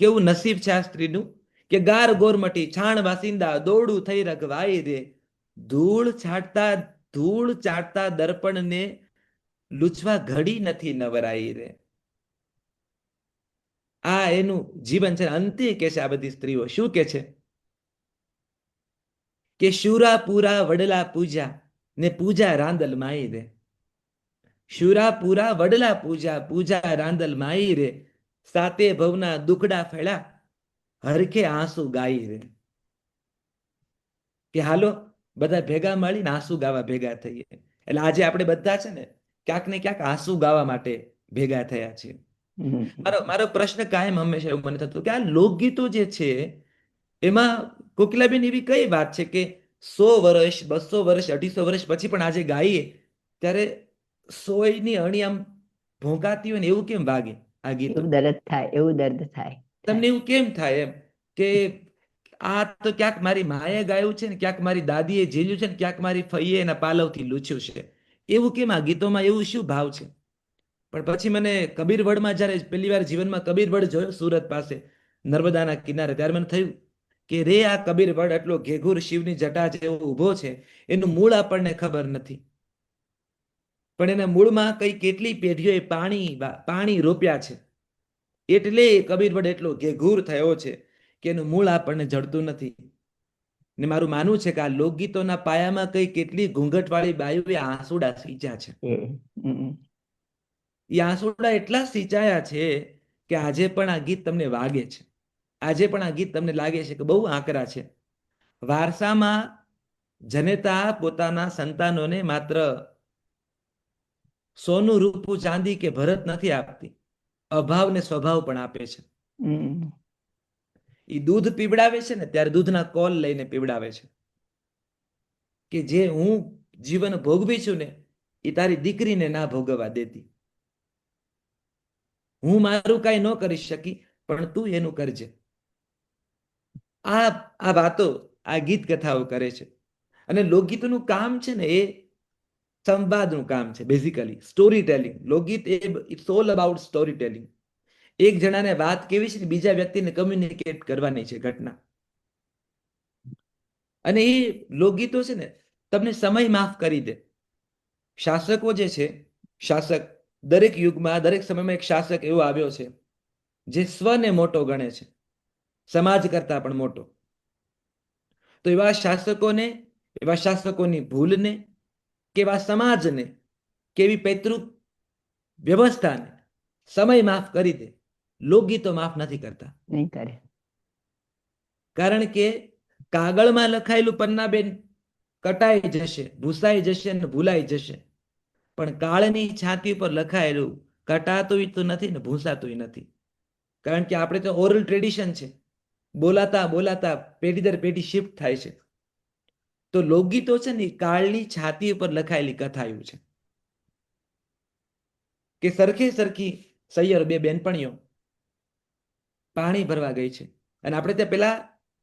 કેવું નસીબ છે આ સ્ત્રીનું કે ગાર ગોરમટી છાણ વાસિંદા દોડું થઈ રઘવાઈ રે, ધૂળ ચાટતા દર્પણને લૂછવા ઘડી નથી નવરાઈ રે. આ એનું જીવન છે. અંતે કે છે આ બધી સ્ત્રીઓ શું કે છે કે શુરા પૂરા વડલા પૂજા ને પૂજા રાંદલ માઈ રે. શુરા પૂરા વડલા પૂજા પૂજા રાંદલ માઈ રે, સાતે ભવના દુખડા ફેળા હરખે આંસુ ગાઈ રે. કે હાલો બધા ભેગા મળીને આંસુ ગાવા ભેગા થઈએ. એટલે આજે આપણે બધા છે ને ક્યાંક ને ક્યાંક આંસુ ગાવા માટે ભેગા થયા છીએ. મારો પ્રશ્ન કાયમ હંમેશા એવું મને થતું કે આ લોકગીતો જે છે એમાં કોકિલાબેન એવી કઈ વાત છે કે 100 વર્ષ 200 વર્ષ 250 વર્ષ પછી પણ આજે ગાઈએ ત્યારે સોયની અણી આમ ભોંકાતી હોય ને એવું કેમ વાગે આ ગીતો? એવું દર્દ થાય, એવું દર્દ થાય. તમને એવું કેમ થાય એમ કે આ તો ક્યાંક મારી માએ ગાયું છે ને, ક્યાંક મારી દાદીએ ઝીલ્યું છે ને, ક્યાંક મારી ફઈએ એના પાલવથી લૂછ્યું છે? એવું કેમ આ ગીતોમાં એવું શું ભાવ છે? પણ પછી મને કબીરવડમાં જ્યારે પહેલી વાર જીવનમાં કબીરવડ જોયો સુરત પાસે નર્મદાના કિનારે, ત્યારે મને થયું કે રે આ કબીરવડ આટલો ઘેઘુર શિવની જટા જેવો ઊભો છે, એનું મૂળ આપણને ખબર નથી, પણ એના મૂળમાં કઈ કેટલી પેઢીઓએ પાણી રોપ્યા છે, એટલે કબીરવડ એટલો ઘેઘુર થયો છે કે એનું મૂળ આપણને જડતું નથી. ને મારું માનવું છે કે આ લોકગીતોના પાયામાં કઈ કેટલી ઘૂંઘટવાળી બાયુએ આંસુડા સિંચ્યા છે. એ આંસુડા એટલા સિંચાયા છે કે આજે પણ આ ગીત તમને વાગે છે, આજે પણ આ ગીત તમને લાગે છે કે બહુ આકરા છે. વારસામાં જનેતા પોતાના સંતાનોને માત્ર સોનું રૂપું ચાંદી કે ભરત નથી આપતી, અભાવ ને સ્વભાવ પણ આપે છે. એ દૂધ પીવડાવે છે ને ત્યારે દૂધના કોલ લઈને પીવડાવે છે કે જે હું જીવન ભોગવી છું ને એ તારી દીકરીને ના ભોગવવા દેતી. હું મારું કાંઈ ન કરી શકી પણ તું એનું કરજે. આ વાતો આ ગીત કથાઓ કરે છે. અને લોકગીતોનું કામ છે ને એ સંવાદનું કામ છે, બેઝિકલી સ્ટોરી ટેલિંગ. લોકગીત it's all about story telling. એક જણાને વાત કેવી છે ને બીજા વ્યક્તિને કમ્યુનિકેટ કરવાની છે ઘટના. અને એ લોકગીતો છે ને તમને સમય માફ કરી દે. શાસકો જે છે, શાસક દરેક યુગમાં દરેક સમયમાં એક શાસક એવો આવ્યો છે જે સ્વને મોટો ગણે છે, સમાજ કરતા પણ મોટો. તો એવા શાસકોને, એવા શાસકોની ભૂલને, કેવા સમાજને, કેવી પૈતૃક વ્યવસ્થાને સમય માફ કરી દે, લોકગીતો માફ નથી કરતા. નહીં કરે. કારણ કે કાગળમાં લખાયેલું પન્નાબેન કટાઈ જશે, ભૂસાઈ જશે અને ભૂલાઈ જશે, પણ કાળની છાતી પર લખાયેલું કટાતું તો નથી ને ભૂસાતું નથી. કારણ કે આપણે તો ઓરલ ટ્રેડિશન છે, બોલાતા બોલાતા પેઢી દર પેઢી શિફ્ટ થાય છે. તો લોકગીતો છે ને કાળની છાતી ઉપર લખાયેલી કથાયું છે કે સરખે સરખી સૈયર બે બેનપણીઓ પાણી ભરવા ગઈ છે અને આપણે ત્યાં પેલા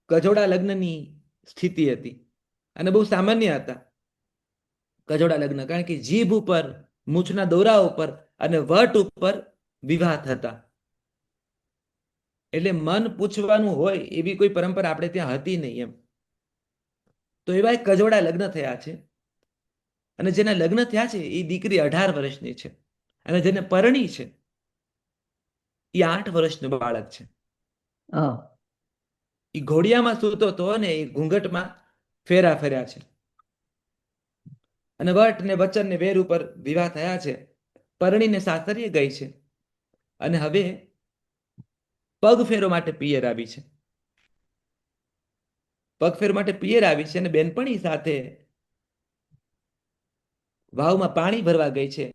કજોડા લગ્નની સ્થિતિ હતી અને બહુ સામાન્ય હતા કજોડા લગ્ન, કારણ કે જીભ ઉપર, મૂછના દોરા ઉપર અને વટ ઉપર વિવાહ થતા. એટલે મન પૂછવાનું હોય એવી કોઈ પરંપરા આપણે ત્યાં હતી નહીં એમ. તો એવા કજોડા લગ્ન થયા છે અને જેના લગ્ન થયા છે એ દીકરી 18 વર્ષની છે અને જેને પરણી છે એ 8 વર્ષનું બાળક છે. અ, એ ઘોડિયામાં સૂતો હતો ને એ ઘૂંઘટમાં ફેરા ફર્યા છે. અને વટ ને વચન ને વેર ઉપર વિવાહ થયા છે. પરણીને સાસરીએ ગઈ છે અને હવે પગફેરો માટે પિયર આવી છે. પગફેરો માટે પિયર આવી છે અને બેનપણી સાથે વાવમાં પાણી ભરવા ગઈ છે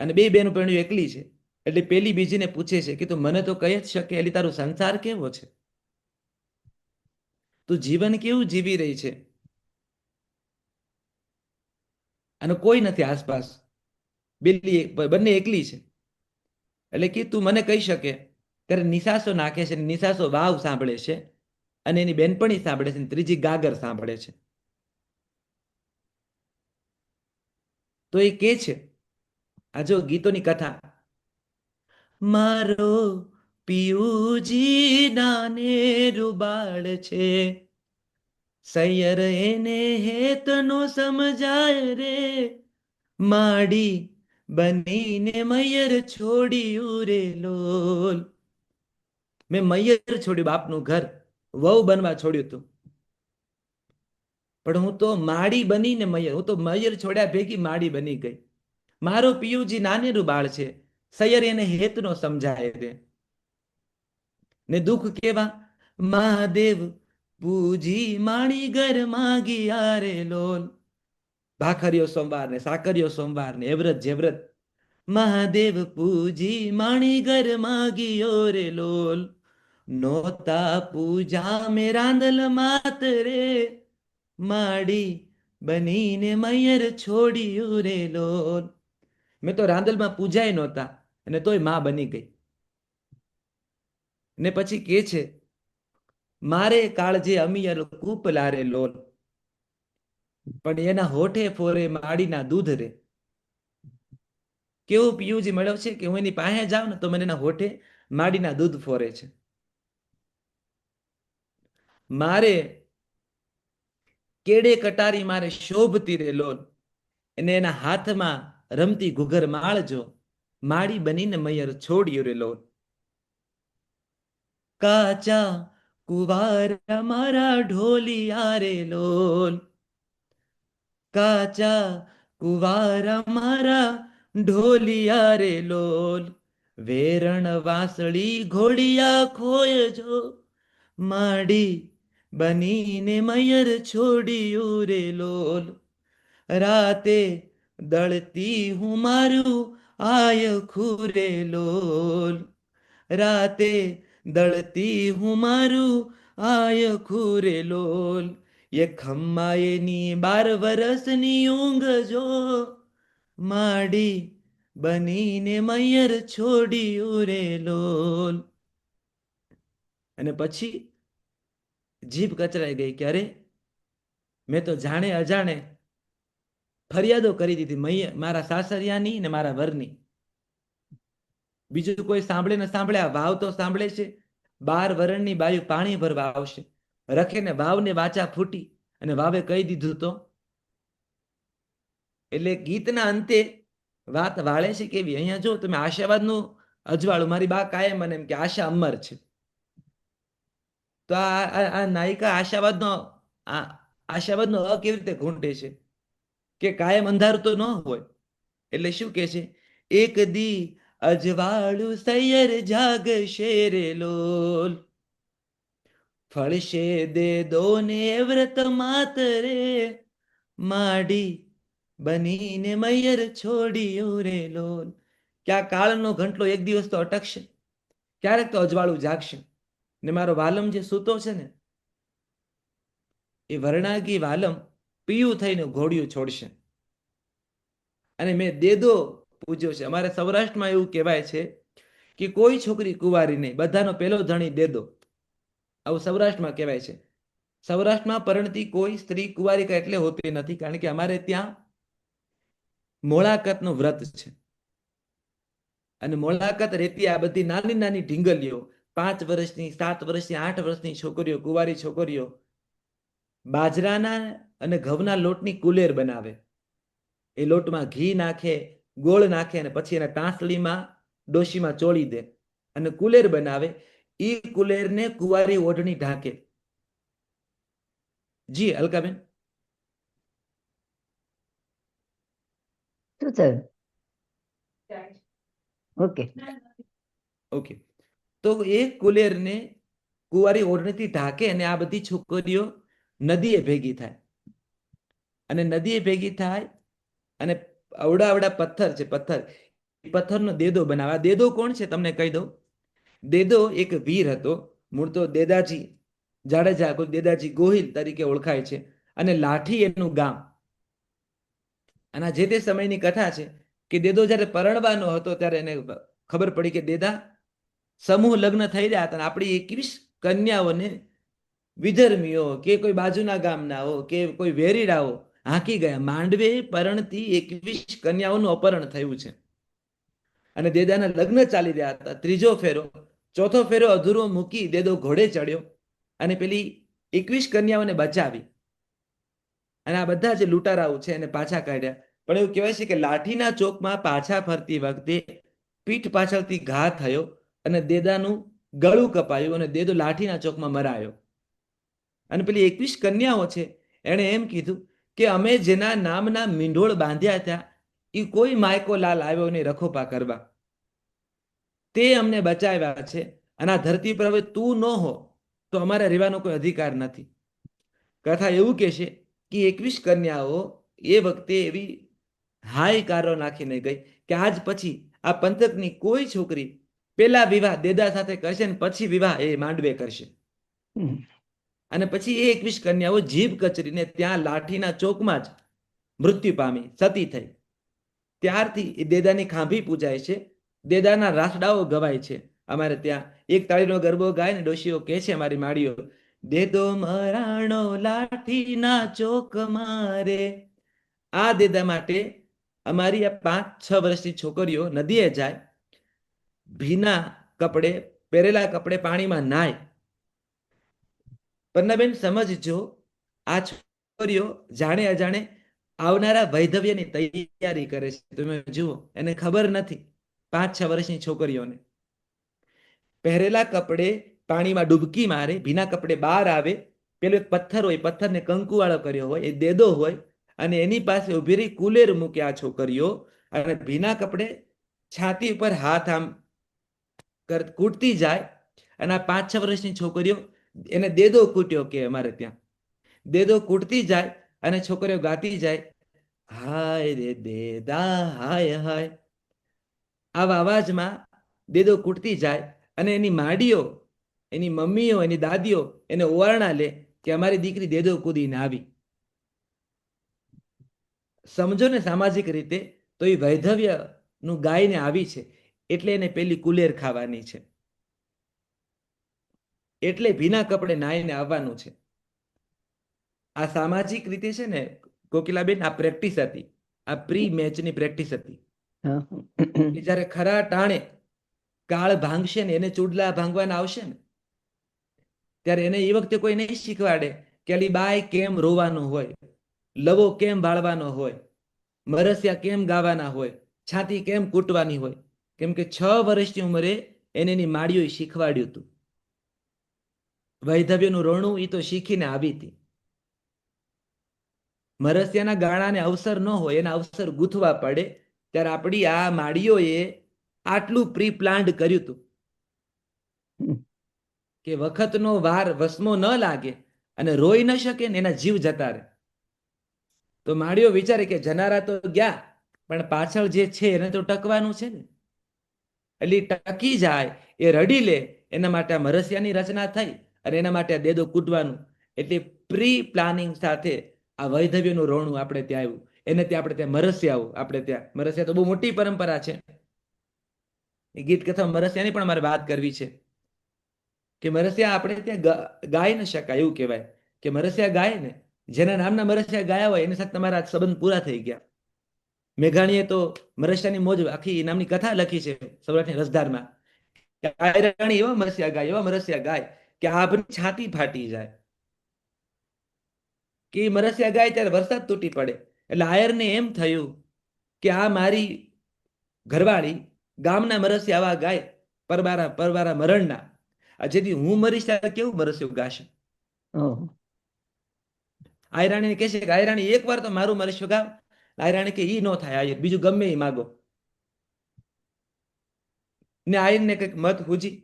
અને બે બેનપણીઓ એકલી છે. એટલે પેલી બીજીને પૂછે છે કે તું મને તો કહી જ શકે, એલી તારો સંસાર કેવો છે, તું જીવન કેવું જીવી રહી છે, અને કોઈ નથી આસપાસ, બંને એકલી છે. એટલે કે તું મને કહી શકે. ત્યારે નિશાસો નાખે છે, નિશાસો વાવ સાંભળે છે અને એની બેનપણી સાંભળે છે અને ત્રીજી ગાગર સાંભળે છે. તો એ કે છે, આ જો ગીતોની કથા, મારો પિયુજી નાનેરું બાળ છે, સૈયર એને હેતનો સમજાય રે, માડી બનીને મૈયર છોડ્યું રે લોલ. મેં મૈયર છોડ્યું, બાપનું ઘર, વહુ બનવા છોડ્યું તું, પણ હું તો માડી બનીને મૈયર, હું તો મૈયર છોડ્યા ભેગી માડી બની ગઈ. મારો પિયુજી નાનેરું બાળ છે, સૈયર એને હેતનો સમજાય રે. ને દુઃખ કેવા, મહાદેવ પૂજી માણી ઘર માગી આરે લોલ. ભાખરિયો સોમવાર ને સાકરિયો સોમવાર ને એવ્રત જેવ્રત, મહાદેવ પૂજી માણી ઘર માગીયો રે લોલ. નોતા પૂજા મે રાંદલ માત રે, માડી બનીને મૈયર છોડ્યું રે લોલ. મેં તો રાંદલમાં પૂજાય નહોતા અને તોય માં બની ગઈ. ને પછી કે છે, મારે કાળજે અમિયર કૂપ લારે લોલ, પણ એના હોઠે ફોરે માડીના દૂધ રે. કેવું પિયુજી મળ્યો છે કે હું એની પાસે જાઉં ને તો મને એના હોઠે માડીના દૂધ ફોરે છે. મારે કેડે કટારી મારે શોભતી રે લોલ, અને એના હાથમાં રમતી ઘુઘર માળજો, માડી બનીને મૈયર છોડ્યું રે લોલ. કાચા કુવાર મારા ઢોલિયા રે લોલ, કાચા કુવાર મારા ઢોલિયા રે લોલ. વેરણ વાસળી ઘોડિયા ખોયજો, માડી બનીને મૈયર છોડ્યું રે લોલ. રાતે દળતી હું મારું આય ખુરે લોલ, રાતે દળતી હું મારું આય ખુરે લોલ. એ ખમ્માએની 12 વર્ષની ઊંઘ જો, માડી બનીને મૈયર છોડ્યું રે લોલ. અને પછી જીભ કચરાઈ ગઈ કે અરે, મેં તો જાણે અજાણે ફરિયાદો કરી દીધી મારા સાસરિયાની ને મારા વરની. બીજું કોઈ સાંભળે ને સાંભળે, આ વાવ તો સાંભળે છે. 12 વરણની બાયુ પાણી ભરવા આવશે, રખે ને વાવને વાચા ફૂટી અને વાવે કહી દીધું તો. એટલે ગીતના અંતે વાત વાળે છે કેવી, અહીંયા જો તમે આશાવાદનું અજવાળું, મારી બા કાયમ મને એમ કે આશા અમર છે. તો આ નાયિકા આશાવાદનો કેવી રીતે ઘૂંટે છે કે કાયમ અંધારું તો ન હોય. એટલે શું કે છે, એક દી અજવાળું સૈયર જાગશે રે લોલ, ફળશે દે દોને વ્રત માતરે, માડી બનીને મૈયર છોડ્યું રે લોલ. કે આ કાળનો ઘંટલો એક દિવસ તો અટકશે, ક્યારેક તો અજવાળું જાગશે. ને મારો વાલમ જે સૂતો છે ને, એ વર્ણાગી વાલમ પીયું થઈને ઘોડિયું છોડશે. અને મેં દેદો પૂજ્યો છે. અમારે સૌરાષ્ટ્રમાં એવું કહેવાય છે કે કોઈ છોકરી કુંવારી નહીં, બધાનો પહેલો ધણી દેદો, આવું સૌરાષ્ટ્રમાં કહેવાય છે. સૌરાષ્ટ્રમાં પરણતી કોઈ સ્ત્રી કુંવારિકા એટલે હોતી નથી, કારણ કે અમારે ત્યાં મોળાકતનું વ્રત છે. અને મોળાકત રહેતી આ બધી નાની નાની ઢીંગલીઓ, 5 વર્ષની, 7 વર્ષની, 8 વર્ષની છોકરીઓ, કુંવારી છોકરીઓ બાજરાના અને ઘઉંના લોટની કુલેર બનાવે. એ લોટમાં ઘી નાખે, ગોળ નાખે અને પછી એના તાંસળીમાં ડોશીમાં ચોળી દે. અને કુલેર બનાવે. એ કુલેરને કુંવારી ઓઢણી ઢાંકે. જી અલકાબેન. શું થયું? ઓકે. ઓકે. તો એ કુલેરને કુંવારી ઓઢણીથી ઢાંકે અને આ બધી છોકરીઓ નદીએ ભેગી થાય. અને નદીએ ભેગી થાય અને અવડા અવડા પથ્થર છે, પથ્થરનો દેદો બનાવે. આ દેદો કોણ છે તમને કહી દઉં. દેદો એક વીર હતો. મૂળ તો દેદાજી જાડેજા, કોઈ દેદાજી ગોહિલ તરીકે ઓળખાય છે. અને લાઠી એનું ગામ. અને આ જે તે સમયની કથા છે કે દેદો જ્યારે પરણવાનો હતો ત્યારે એને ખબર પડી કે દેદા સમૂહ લગ્ન થઈ રહ્યા હતા અને આપણી 21 કન્યાઓને વિધર્મીઓ કે કોઈ બાજુના ગામનાઓ કે કોઈ વેરીડાઓ હાંકી ગયા. માંડવે પરણતી 21 કન્યાઓનું અપહરણ થયું છે અને દેદાના લગ્ન ચાલી રહ્યા હતા. ત્રીજો ફેરો, ચોથો ફેરો અધૂરો મૂકી દેદો ઘોડે ચડ્યો અને પેલી 21 કન્યાઓને બચાવી. અને આ બધા જે લૂંટારાઓ છે એને પાછા કાઢ્યા. પણ એવું કહેવાય છે કે લાઠીના ચોકમાં પાછા ફરતી વખતે પીઠ પાછળથી ઘા થયો અને દેદાનું ગળું કપાયું અને દેદો લાઠીના ચોકમાં મરાયો. અને પેલી 21 કન્યાઓ છે એણે એમ કીધું કે અમે જેના નામના મીંઢોળ બાંધ્યા હતા એ કોઈ માયકો લાલ આવ્યો નહીં રખોપા કરવા. તે અમને બચાવ્યા છે અને આ ધરતી પર હવે તું ન હો તો અમારે રહેવાનો કોઈ અધિકાર નથી. કથા એવું કહે છે કે 21 કન્યાઓ એ વખતે એવી હાયકારો નાખીને ગઈ કે આજ પછી આ પંથકની કોઈ છોકરી પેલા વિવાહ દેદા સાથે કરશે ને પછી વિવાહ એ માંડવે કરશે. અને પછી એ 21 કન્યાઓ જીભ કચરીને ત્યાં લાઠીના ચોકમાં જ મૃત્યુ પામી, સતી થઈ. ત્યારથી એ દેદાની ખાંભી પૂજાય છે, દેદાના રાસડાઓ ગવાય છે. અમારે ત્યાં એક તાળીનો ગરબો ગાય ને ડોશીઓ કહે છે અમારી માડીઓ, દેદો મરાણો લાઠીના ચોક મારે. આ દેદા માટે અમારી આ 5-6 વર્ષની છોકરીઓ નદીએ જાય, ભીના કપડે, પહેરેલા કપડે પાણીમાં નાય. પન્નાબેન સમજજો, આ છોકરીઓ જાણે અજાણે આવનારા વૈધવ્યની તૈયારી કરે છે. તમે જુઓ, એને ખબર નથી 5-6 વર્ષની છોકરીઓને પહેરેલા કપડે પાણીમાં ડૂબકી મારે, ભીના કપડે બહાર આવે. પેલો એક પથ્થર હોય, પથ્થરને કંકુવાળો કર્યો હોય, એ દેદો હોય અને એની પાસે ઉભી રહી કુલેર મૂકે આ છોકરીઓ અને ભીના કપડે છાતી ઉપર હાથ આમ કૂટતી જાય. અને આ 5-6 વર્ષની છોકરીઓ એને દેદો કૂટ્યો કે અમારે ત્યાં દેદો કૂટતી જાય અને છોકરીઓ ગાતી જાય, હાય રે દેદા હાય હાય. આવા અવાજમાં દેદો કૂટતી જાય અને એની માડીઓ, એની મમ્મીઓ, એની દાદીઓ એને ઓવારણા લે કે અમારી દીકરી દેદો કૂદીને આવી. સમજો ને સામાજિક રીતે તો એ વૈધવ્યનું ગાયને આવી છે એટલે એને પેલી કુલેર ખાવાની છે, એટલે ભીના કપડે નાઈને આવવાનું છે. આ સામાજિક રીતે છે ને કોકિલાબેન, આ પ્રેક્ટિસ હતી, આ પ્રી મેચની પ્રેક્ટિસ હતી. કે જ્યારે ખરા ટાણે કાળ ભાંગશે ને, એને ચૂડલા ભાંગવાના આવશે ને ત્યારે એને એ વખતે કોઈ નહીં શીખવાડે કે અલી બાય કેમ રોવાનું હોય, લવો કેમ બાળવાનો હોય, મરસિયા કેમ ગાવાના હોય, છાતી કેમ કૂટવાની હોય. કેમ કે 6 વર્ષની ઉંમરે એને એની માળીઓએ શીખવાડ્યું હતું. વૈધવ્યનું રોણું એ તો શીખીને આવી હતી. મરસિયાના ગાળાને અવસર ન હોય, એના અવસર ગૂંથવા પડે. ત્યારે આપણી આ માળીઓએ આટલું પ્રી પ્લાન્ડ કર્યું હતું કે વખતનો વાર વસમો ન લાગે અને રોઈ ન શકે ને એના જીવ જતા રહે. તો માળીઓ વિચારે કે જનારા તો ગયા પણ પાછળ જે છે એને તો ટકવાનું છે ને, એટલે ટકી જાય, એ રડી લે. એના માટે આ મરસિયાની રચના થઈ અને એના માટે આ દેદો કૂટવાનું. એટલે પ્રી પ્લાનિંગ સાથે આ વૈધવ્યનું રોણું આપણે ત્યાં આવ્યું. એને ત્યાં આપણે ત્યાં મરસિયાઓ, આપણે ત્યાં મરસિયા તો બહુ મોટી પરંપરા છે. એ ગીત કથા મરસિયાની પણ અમારે વાત કરવી છે કે મરસિયા આપણે ત્યાં ગાઈ ન શકાય. એવું કહેવાય કે મરસિયા ગાય ને, જેના નામના મરસિયા ગાયા હોય એની સાથે તમારા સંબંધ પૂરા થઈ ગયા. મેઘાણીએ તો મરસિયાની મોજ આખી નામની કથા લખી છે સૌરાષ્ટ્રની રસધારમાં. રાણી એવા મરસિયા ગાય કે આભની છાતી ફાટી જાય. કે મરસિયા ગાય ત્યારે વરસાદ તૂટી પડે એટલે આયરને એમ થયું કે આ મારી ઘરવાળી ગામના મરસિયા આવા ગાય પરબારા પરબારા મરણના. આ જેથી હું મરીશ ત્યારે કેવું મરસ્યું ગાશે. ઓહ, આયરાણી કહે છે કે આયરાણી એકવાર તો મારું મરસ્યું ગાવ. આયરાણી કે ઈ નો થાય, આયર બીજું ગમે એ માગો. ને આયરને કંઈક મત હુજી.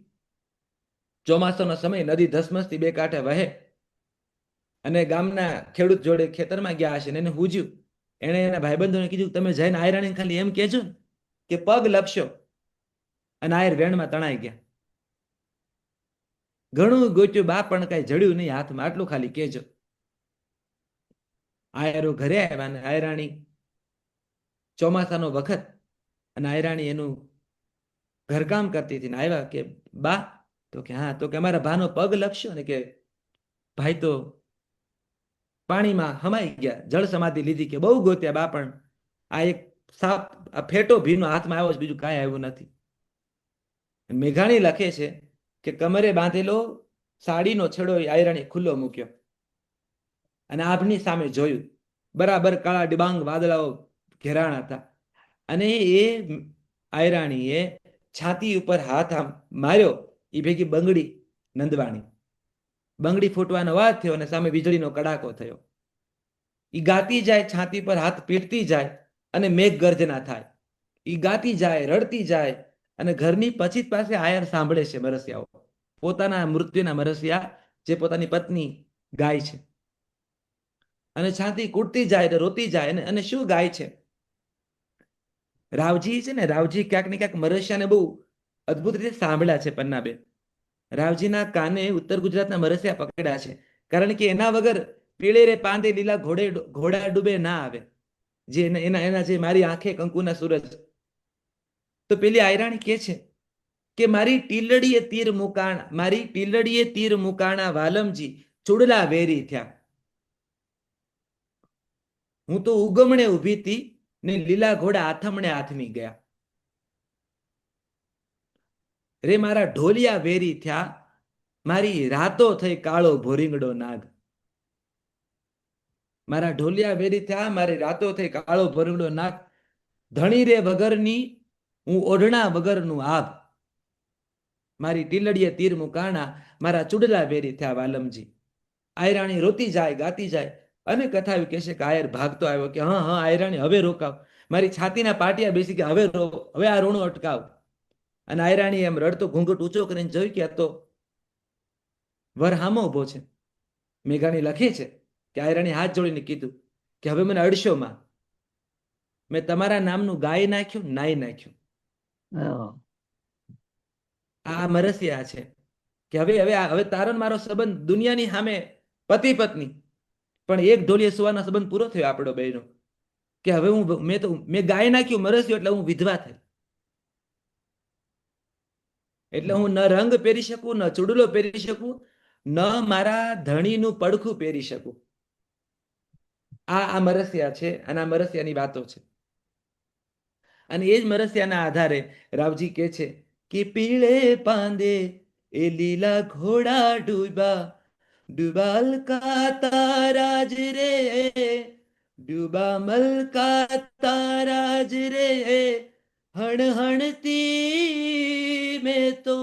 ચોમાસાનો સમય, નદી ધસમસથી બે કાંઠે વહે અને ગામના ખેડૂત જોડે ખેતરમાં ગયા હશે ને એને હુજ્યું. એણે એના ભાઈબંધોને કીધું તમે જઈને આયરાણીને ખાલી એમ કહેજો ને કે પગ લપશો. અને આયર વેણમાં તણાઈ ગયા. ઘણું ગોત્યું બા પણ કઈ જડ્યું નહીં હાથમાં, આટલું ખાલી કહેજો. આયરો ઘરે આવ્યા અને આયરાણી ચોમાસાનો વખત અને આયરાણી એનું ઘરકામ કરતી હતી ને આવ્યા કે બા, તો કે હા, તો કે અમારા ભાનો પગ લપસ્યો ને કે ભાઈ તો પાણીમાં હમાઈ ગયા, જળ સમાધિ લીધી. કે બહુ ગોત્યા બા પણ આ એક સાપ, આ ફેટો ભીનો હાથમાં આવ્યો છે, બીજું કાંઈ આવ્યું નથી. મેઘાણી લખે છે કે કમરે બાંધેલો સાડીનો છેડો આયરાણી ખુલ્લો મૂક્યો અને આભની સામે જોયું. બરાબર કાળા ડિબાંગ વાદળાઓ ઘેરાણા હતા અને એ આયરાણીએ છાતી ઉપર હાથ આમ માર્યો. એ ભેગી બંગડી નંદવાણી. બંગડી ફૂટવાનો અવાજ થયો અને સામે વીજળીનો કડાકો થયો. ઈ ગાતી જાય, છાતી પર હાથ પીટતી જાય અને મેઘ ગર્જના થાય. ઈ ગાતી જાય, રડતી જાય અને ઘરની પછીત પાસે આયર સાંભળે છે મરસિયાઓ, પોતાના મૃત્યુના મરસિયા જે પોતાની પત્ની ગાય છે. અને છાતી કૂટતી જાય, રોતી જાય અને શું ગાય છે? રાવજી છે ને, રાવજી ક્યાંક ને ક્યાંક મરસિયાને બહુ અદભુત રીતે સાંભળ્યા છે પન્નાબેન. રાવજીના કાને ઉત્તર ગુજરાતના મરસિયા પકડ્યા છે, કારણ કે એના વગર પીળે રે પાંદે લીલા ઘોડા ડૂબે ના આવે. જે એના જે મારી આંખે કંકુના સૂરજ. તો પેલી આયરાણી કે છે કે મારી ટીલડીએ તીર મુકાણા વાલમજી ચૂડલા વેરી થયા. હું તો ઉગમણે ઊભી હતી ને લીલા ઘોડા આથમણે આથમી ગયા. રે મારા ઢોલિયા વેરી થયા, મારી રાતો થઈ કાળો ભોરીંગડો નાગ. મારા ઢોલિયા વેરી થયા, મારી રાતો થઈ કાળો ભોરીંગડો નાગ. ધણી રે વગરની હું ઓઢણા વગરનું આગ. મારી ટીલડીએ તીર મુકાણા, મારા ચૂડલા વેરી થયા વાલમજી. આયરાણી રોતી જાય, ગાતી જાય અને કથા એવી કહેશે કે આયર ભાગતો આવ્યો કે હા હા આયરાણી હવે રોકાવ. મારી છાતીના પાટિયા બેસી કે હવે આ રોણું અટકાવ. અને આયરાણી એમ રડતો ઘૂંઘટ ઊંચો કરીને જોઈ કે આ તો વર હામો ઉભો છે. મેઘાણી લખે છે કે આયરાણી હાથ જોડીને કીધું કે હવે મને અડશો માં, મેં તમારા નામનું ગાય નાખ્યું, નાઈ નાખ્યું. ઓહ, આ મરસિયા છે કે હવે તારો ને મારો સંબંધ દુનિયાની સામે પતિ પત્ની, પણ એક ઢોલીએ સુવાનો સંબંધ પૂરો થયો આપણો બેનો. કે હવે મેં ગાય નાખ્યું મરસ્યો એટલે હું વિધવા થઈ. એટલે હું ન રંગ પહેરી શકું, ન ચૂડલો પહેરી શકું, ન મારા ધણીનું પડખું પહેરી શકું. આ મરસિયા છે અને આ મરસિયાની વાતો છે. અને એ જ મરસિયાના આધારે રાવજી કહે છે કે પીળે પાંદે એ લીલા ઘોડા ડૂબા, ડૂબા અલકા રાજ રે, ડૂબા મલકા તારાજ રે, હણહણતી મેં તો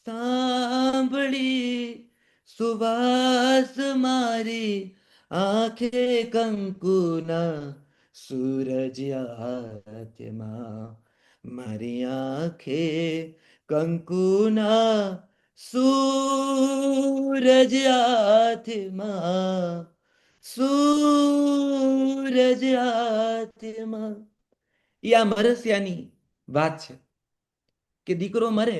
સાંભળી સુવાસ મારી આંખે કંકુના સૂરજ આત્મા. મારી આંખે કંકુના સૂરજ આત્મા, સૂરજ આત્મા. એ આ મરસિયાની વાત છે કે દીકરો મરે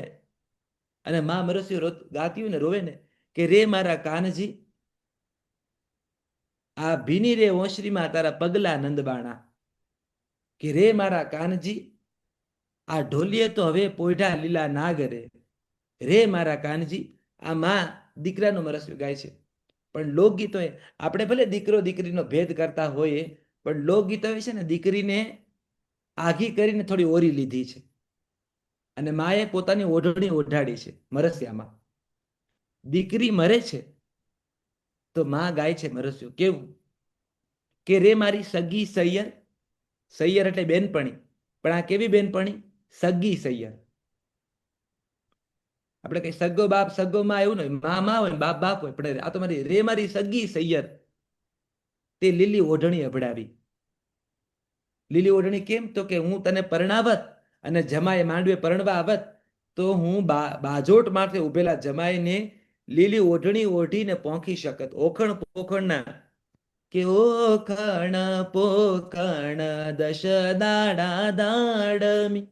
અને માં મરસિયો ગાતી હોય ને, રોવે ને કે રે મારા કાનજી, આ ભીની રે ઓસરીમાં તારા પગલા નંદબાણા. કે રે મારા કાનજી, આ ઢોલીએ તો હવે પોઢા લીલા નાગ રે. રે મારા કાનજી. આ માં દીકરાનો મરસ્યો ગાય છે. પણ લોકગીતો આપણે ભલે દીકરો દીકરીનો ભેદ કરતા હોઈએ, પણ લોકગીતો છે ને દીકરીને આઘી કરીને થોડી ઓરી લીધી છે અને માએ પોતાની ઓઢણી ઓઢાડી છે મરસિયામાં. દીકરી મરે છે તો માં ગાય છે મરસ્યો. કેવું કે રે મારી સગી સૈયર. સૈયર એટલે બેનપણી, પણ આ કેવી બેનપણી? સગી સૈયર. આપણે કઈ સગો બાપ સગો માં એવું નહીં, માં હોય બાપ બાપ હોય, પણ આ તો મારી રે મારી સગી સૈયર, તે લીલી ઓઢણી અભડાવી. લીલી ઓઢણી કેમ? તો કે હું તને પરણાવત અને જમાએ માંડવે પરણવા આવત તો હું બાજોટ માથે ઉભેલા જમાઈને લીલી ઓઢણી ઓઢીને પોંખી શકત. ઓખણ પોખણના કે ઓખણ પોખણ દશ દાડા દાડમી,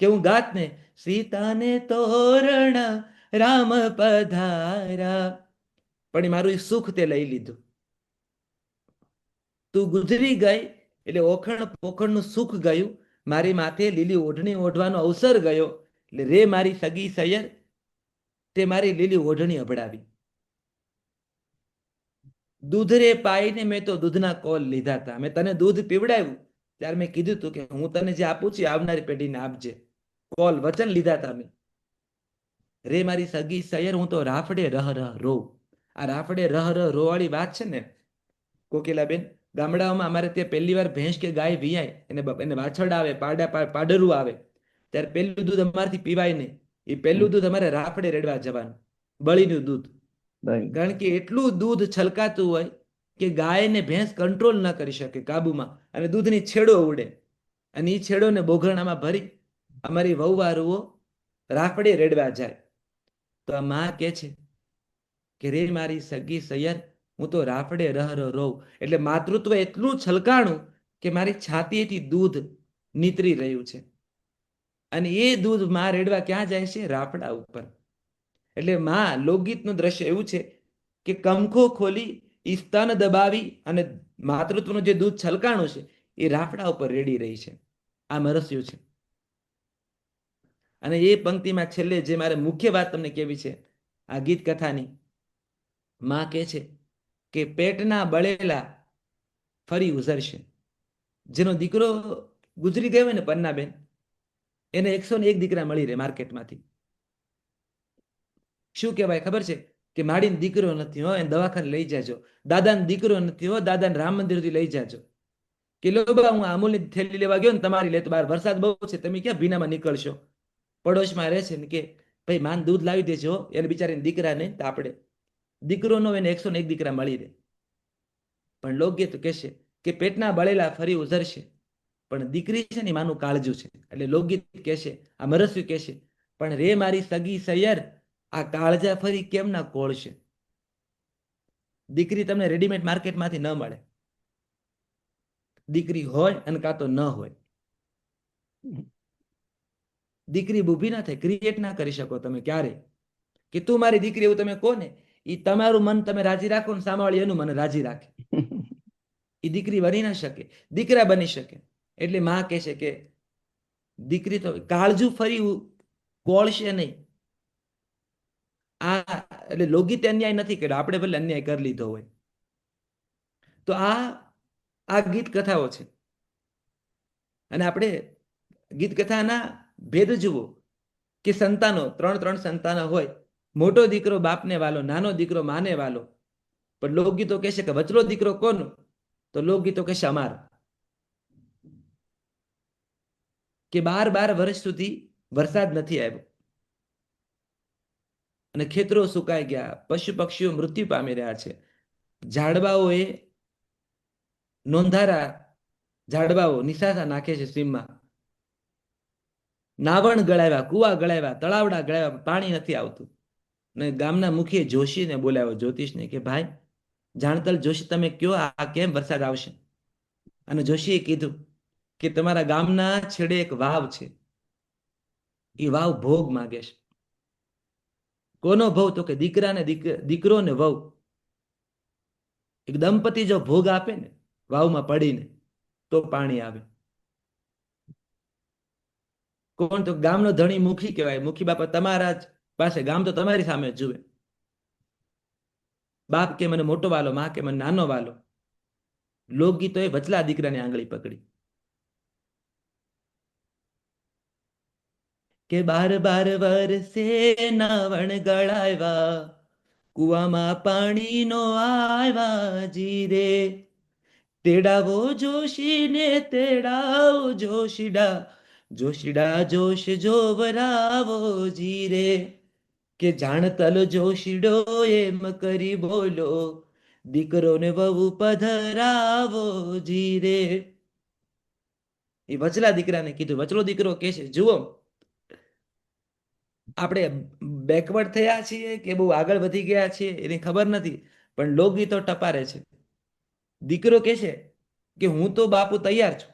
કે હું ગાત ને સીતાને તોરણ રામ પધારા, પણ એ મારું સુખ તે લઈ લીધું. તું ગુજરી ગઈ એટલે ઓખણ પોખણનું સુખ ગયું, મારી માથે લીલી ઓઢણી ઓઢવાનો અવસર ગયો, એટલે રે મારી સગી સૈયર, તે મારી લીલી ઓઢણી અભડાવી. દૂધ રે પાઈને મેં તો દૂધના કોલ લીધા હતા. મેં તને દૂધ પીવડાવ્યું ત્યારે મેં કીધું હતું કે હું તને જે આપું છું આવનારી પેઢીને આપજે. કોલ વચન લીધા હતા મેં. રે મારી સગી સૈયર, હું તો રાફડે રહ રહ રોઉં. આ રાફડે રહ રહ રોવાળી વાત છે ને કોકિલાબેન, ગામડાઓમાં અમારે ત્યાં પહેલી વાર ભેંસ કે ગાય વિયાય, એને વાછરડ આવે, પાડરું આવે, ત્યારે પહેલું દૂધ અમારથી પીવાય નહીં. એ પહેલું દૂધ અમારે રાફડે રેડવા જવાનું, બળીનું દૂધ. કારણ કે એટલું દૂધ છલકાતું હોય કે ગાય ને ભેંસ કંટ્રોલ ન કરી શકે કાબુમાં, અને દૂધની છેડો ઉડે, અને એ છેડોને બોઘરણામાં ભરી અમારી વહુવારુઓ રાફડે રેડવા જાય. તો આ માં કે છે કે રે મારી સગી સૈયર, હું તો રાફડે રહ રહ રોઉં. એટલે માતૃત્વ એટલું છલકાણું કે મારી છાતીએથી દૂધ નીતરી રહ્યું છે, અને એ દૂધ માં રેડવા ક્યાં જાય છે? રાફડા ઉપર. એટલે માં લોકગીતનું દ્રશ્ય એવું છે કે કમખો ખોલી ઈ સ્તન દબાવી અને માતૃત્વનું જે દૂધ છલકાણું છે એ રાફડા ઉપર રેડી રહી છે. આ મરસ્યું છે. અને એ પંક્તિમાં છેલ્લે જે મારે મુખ્ય વાત તમને કેવી છે આ ગીત કથાની, માં કહે છે કે પેટના બળેલા ફરી ઉઝરશે. જેનો દીકરો ગુજરી ગયો હોય ને પન્નાબેન, એને 101 દીકરા મળી રહે માર્કેટમાંથી. શું કહેવાય ખબર છે? કે માડીને દીકરો નથી હો, એને દવાખાને લઈ જાજો. દાદાને દીકરો નથી હો, દાદાને રામ મંદિરથી લઈ જાજો. કે લો બા, હું અમૂલની થેલી લેવા ગયો ને તમારી લેતો, બહાર વરસાદ બહુ છે, તમે ક્યાં ભીનામાં નીકળશો? પડોશમાં રહે છે ને કે ભાઈ માન દૂધ લાવી દેજો, એને બિચારીને દીકરા નહીં, તો આપણે દીકરો નો એને 101 દીકરા મળી રહે. પણ લોકગીત કહેશે કે પેટના બળેલા ફરી ઉઝરશે, પણ દીકરી છે ને માનું કાળજું છે. એટલે લોકગીત કહેશે, આ મરસ્યું કહેશે, પણ રે મારી સગી સૈયર, આ કાળજા ફરી કેમ ના કોળશે? દીકરી તમને રેડીમેડ માર્કેટમાંથી ન મળે. દીકરી હોય અને કાં તો ન હોય. દીકરી ઊભી ના થાય, ક્રિએટ ના કરી શકો તમે ક્યારે કે તું મારી દીકરી, એવું તમે કહો ને, એ તમારું મન તમે રાજી રાખો ને સામાવાળી એનું મન રાજી રાખે. એ દીકરી બની ના શકે, દીકરા બની શકે. એટલે માં કહે છે કે દીકરી તો કાળજું ફરી કોળશે નહીં. આ એટલે લોકગીત અન્યાય નથી કર્યો, આપણે ભલે અન્યાય કરી લીધો હોય. તો આ ગીત કથાઓ છે. અને આપણે ગીત કથાના ભેદ જુઓ કે સંતાનો 3 સંતાનો હોય, મોટો દીકરો બાપને વાલો, નાનો દીકરો માને વાલો. પણ લોકગીતો કહેશે કે વચલો દીકરો કોનો? તો લોકગીતો કહેશે અમારો. કે 12 વર્ષ સુધી વરસાદ નથી આવ્યો અને ખેતરો સુકાઈ ગયા, પશુ પક્ષીઓ મૃત્યુ પામી રહ્યા છે, ઝાડવાઓએ નોંધારા ઝાડવાઓ નિશાસા નાખે છે સીમમાં, નાવણ ગળાવ્યા, કુવા ગળાવ્યા, તળાવડા ગળાવ્યા, પાણી નથી આવતું. ને ગામના મુખીએ જોશીને બોલાવ્યો, જ્યોતિષને, કે ભાઈ જાણતલ જોશી, તમે કયો આ કેમ વરસાદ આવશે? અને જોશીએ કીધું કે તમારા ગામના છેડે એક વાવ છે, એ વાવ ભોગ માગે છે. કોનો ભવ? તો કે દીકરાને દીકરો ને વહુ. એક દંપતી જો ભોગ આપે ને વાવમાં પડીને તો પાણી આવે. કોણ? તો ગામનો ધણી મુખી કહેવાય. મુખી બાપા તમારા જ પાસે, ગામ તો તમારી સામે જુએ. બાપ કે મને મોટો વાલો, માં કે મને નાનો વાલો. લોકગીતો એ વચલા દીકરાની આંગળી પકડી કે 12 વર્ષે નાવણ ગળાવ્યા, કુવામાં પાણી નો આવ્યા જીરે. તેડાવો જોશીને, તેડાવો જોશીડા, જોશીડા જોશ જોવરાવો જીરે. કે જાણતલ જોશીડો એમ કરી બોલો, દીકરો ને વહુ પધરાવો જીરે. એ વચલા દીકરાને કીધું. વચલો દીકરો કે છે, જુઓ આપણે બેકવર્ડ થયા છીએ કે બહુ આગળ વધી ગયા છીએ એની ખબર નથી, પણ લોકગીતો ટપારે છે. દીકરો કે છે કે હું તો બાપુ તૈયાર છું,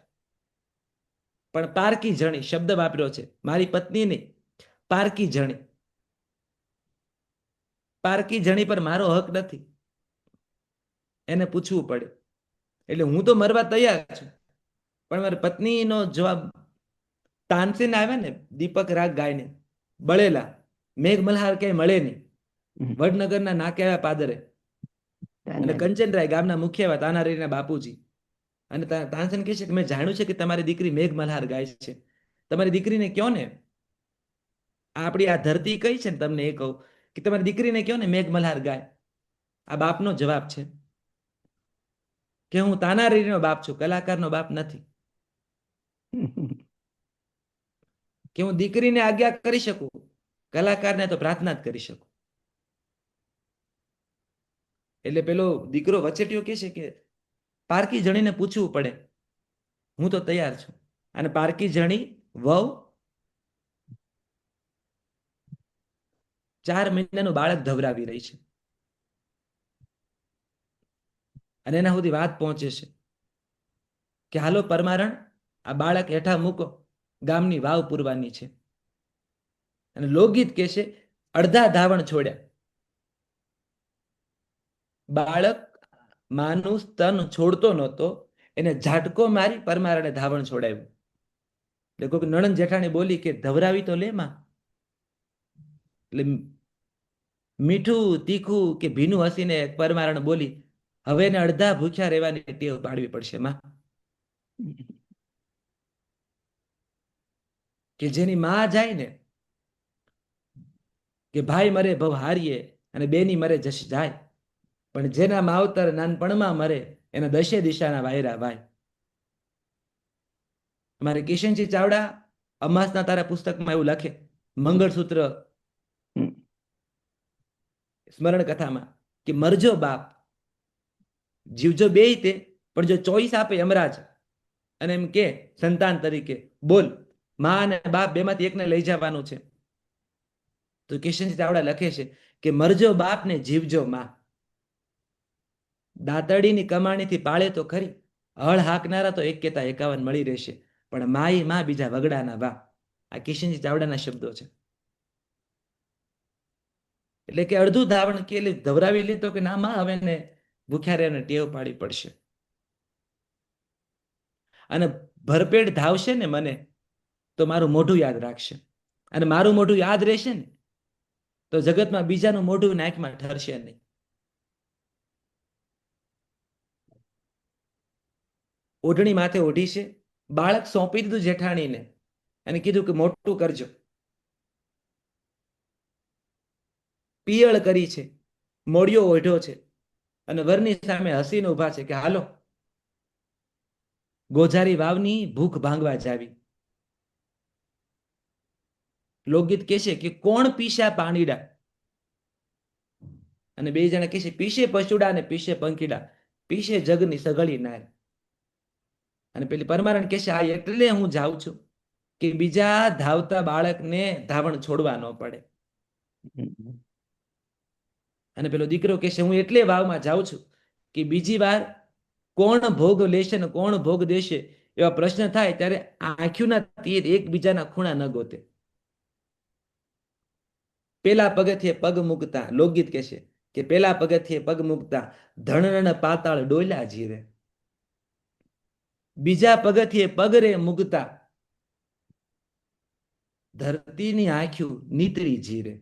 પણ પારકી જણી શબ્દ વાપર્યો છે, મારી પત્ની નહીં, પારકી જણી. પારકી જણી પર મારો હક નથી, એને પૂછવું પડે. એટલે હું તો મરવા તૈયાર છું, પણ મારી પત્નીનો જવાબ તાનસેન આવે ને દીપક રાગ ગાયને, બળેલા મેઘ મલ્હાર ક્યાંય મળે નહીં, વડનગરના નાકે આવ્યા પાદરે. અને કંચનરાય ગામના મુખ્ય એવા તાનારીના બાપુજી. અને તાનસેન કહે છે કે મેં જાણ્યું છે કે તમારી દીકરી મેઘ મલ્હાર ગાય છે, તમારી દીકરીને કયો ને, આપણી આ ધરતી કઈ છે ને તમને એ કહું કે તમારી દીકરીને કયો ને મેઘ મલ્હાર ગાય. આ બાપનો જવાબ છે કે હું તાનારીનો બાપ છું, કલાકારનો બાપ નથી, કે હું દીકરીને આજ્ઞા કરી શકું, કલાકારને તો પ્રાર્થના જ કરી શકું. એટલે પેલો દીકરો વચેટિયો કે છે કે પારકી જણીને પૂછવું પડે, હું તો તૈયાર છું. અને પારકી જણી વહુ 4 મહિનાનું બાળક ધવરાવી રહી છે, અને એના સુધી વાત પહોંચે છે કે હાલો પરમારણ, આ બાળક હેઠા મૂકો, ગામની વાવ પૂરવાની છે. અને લોકગીત કે છે અડધા ધાવણ છોડ્યા. બાળક માનું સ્તન છોડતો નહોતો, એને ઝાટકો મારી પરમારણે ધાવણ છોડાવ્યું. એટલે કોઈક નણંદ જેઠાણી બોલી કે ધવરાવી તો લે માં. એટલે મીઠું તીખું કે ભીનું હસીને પરમારણ બોલી, હવે એને અડધા ભૂખ્યા રહેવાની ટેવ પાડવી પડશે માં. કે જેની માં જાય ને કે ભાઈ મરે ભવ હારીએ અને બેની મરે જશ જાય, પણ જેના માવતર નાનપણમાં મરે એના દશે દિશાના વાયરા ભાઈ. અમારે કિશનજી ચાવડા અમાસના તારા પુસ્તકમાં એવું લખે, મંગળસૂત્ર સ્મરણ કથામાં, કે મરજો બાપ જીવજો બે તે, પણ જો ચોઈસ આપે યમરાજ અને એમ કે સંતાન તરીકે બોલ માં અને બાપ બેમાંથી એકને લઈ જવાનું છે, તો કિશનજી ચાવડા લખે છે કે મરજો બાપ ને જીવજો માં. દાતડીની કમાણીથી પાળે તો ખરી, હળ હાકનારા તો 1 કેતા 51 મળી રહેશે, પણ માઈ માં બીજા વગડાના વા. આ કિશનજી ચાવડાના શબ્દો છે. એટલે કે અડધું ધાવણ કે ધવરાવી લીધો કે ના માં હવે ને ભૂખ્યા રહેને ટેવ પાડી પડશે. અને ભરપેટ ધાવશે ને મને તો મારું મોઢું યાદ રાખશે, અને મારું મોઢું યાદ રહેશે ને તો જગતમાં બીજાનું મોઢું નાકમાં ઠરશે નહીં. ઓઢણી માથે ઓઢી છે, બાળક સોંપી દીધું જેઠાણીને અને કીધું કે મોટું કરજો. પિયળ કરી છે, મોડિયો ઓઢ્યો છે, અને વરની સામે હસીને ઉભા છે કે હાલો ગોઝારી વાવની ભૂખ ભાંગવા જાવી. લોકગીત કહે છે કે કોણ પીશા પાણીડા, અને 2 જણા કહે છે પીશે પશુડા ને પીશે પંખીડા, પીશે જગની સગળી નાર. અને પેલી પરમારણ કહે છે આ એટલે હું જાઉં છું કે બીજા ધાવતા બાળકને ધાવણ છોડવા ન પડે. અને પેલો દીકરો કહે છે હું એટલે વાવમાં જાઉં છું કે બીજી વાર કોણ ભોગ લેશે ને કોણ ભોગ દેશે એવા પ્રશ્ન થાય ત્યારે આંખોના તીર એકબીજાના ખૂણા ન ગોતે. પેલા પગથિયે પગ મૂકતા, લોકગીત કહે છે કે પેલા પગથિયે પગ મૂકતા ધણણ પાતાળ ડોલ્યા જીરે, બીજા પગથિયે પગ રે મૂકતા ધરતીની આંખ્યું નીતરી જીરે.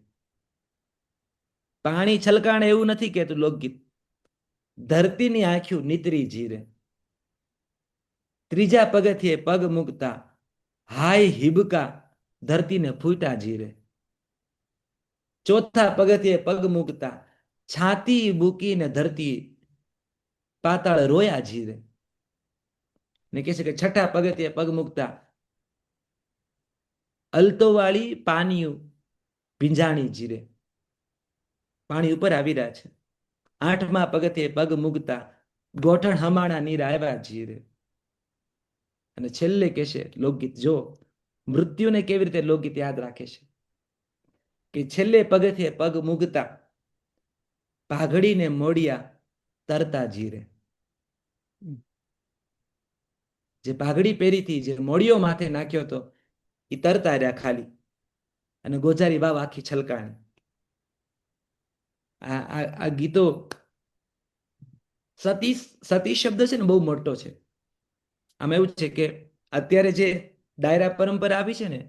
પાણી છલકાણે એવું નથી કહેતું લોકગીત, ધરતીની આંખ્યું નીતરી જીરે. ત્રીજા પગથિયે પગ મૂકતા હાય હિબકા ધરતીને ફૂટા જીરે. ચોથા પગથિયે પગ મૂકતા છાતી બૂકીને ધરતી પાતાળ રોયા જીરે. ને કહે છે કે છઠ્ઠા પગથિયે પગ મૂકતા અલતોવાળી પાનીયું ભીંજાણી જીરે. પાણી ઉપર આવી રહ્યા છે. 8મા પગથિયે પગ મૂકતા ગોઠણ હમાણા નીર આવ્યા જીરે. અને છેલ્લે કહેશે લોકગીત, જો મૃત્યુને કેવી રીતે લોકગીત યાદ રાખે છે કે છેલ્લે પગથિયે પગ મૂકતા પાઘડીને મોડિયા તરતા જીરે. જે પાઘડી પહેરીથી, જે મોડિયો માથે નાખ્યો હતો, એ તરતા રહ્યા ખાલી, અને ગોજારી વાવ આખી છલકાણી. આ ગીતો, સતી સતી શબ્દ છે ને બહુ મોટો છે. આમાં એવું છે કે અત્યારે જે ડાયરા પરંપરા આવી છે ને,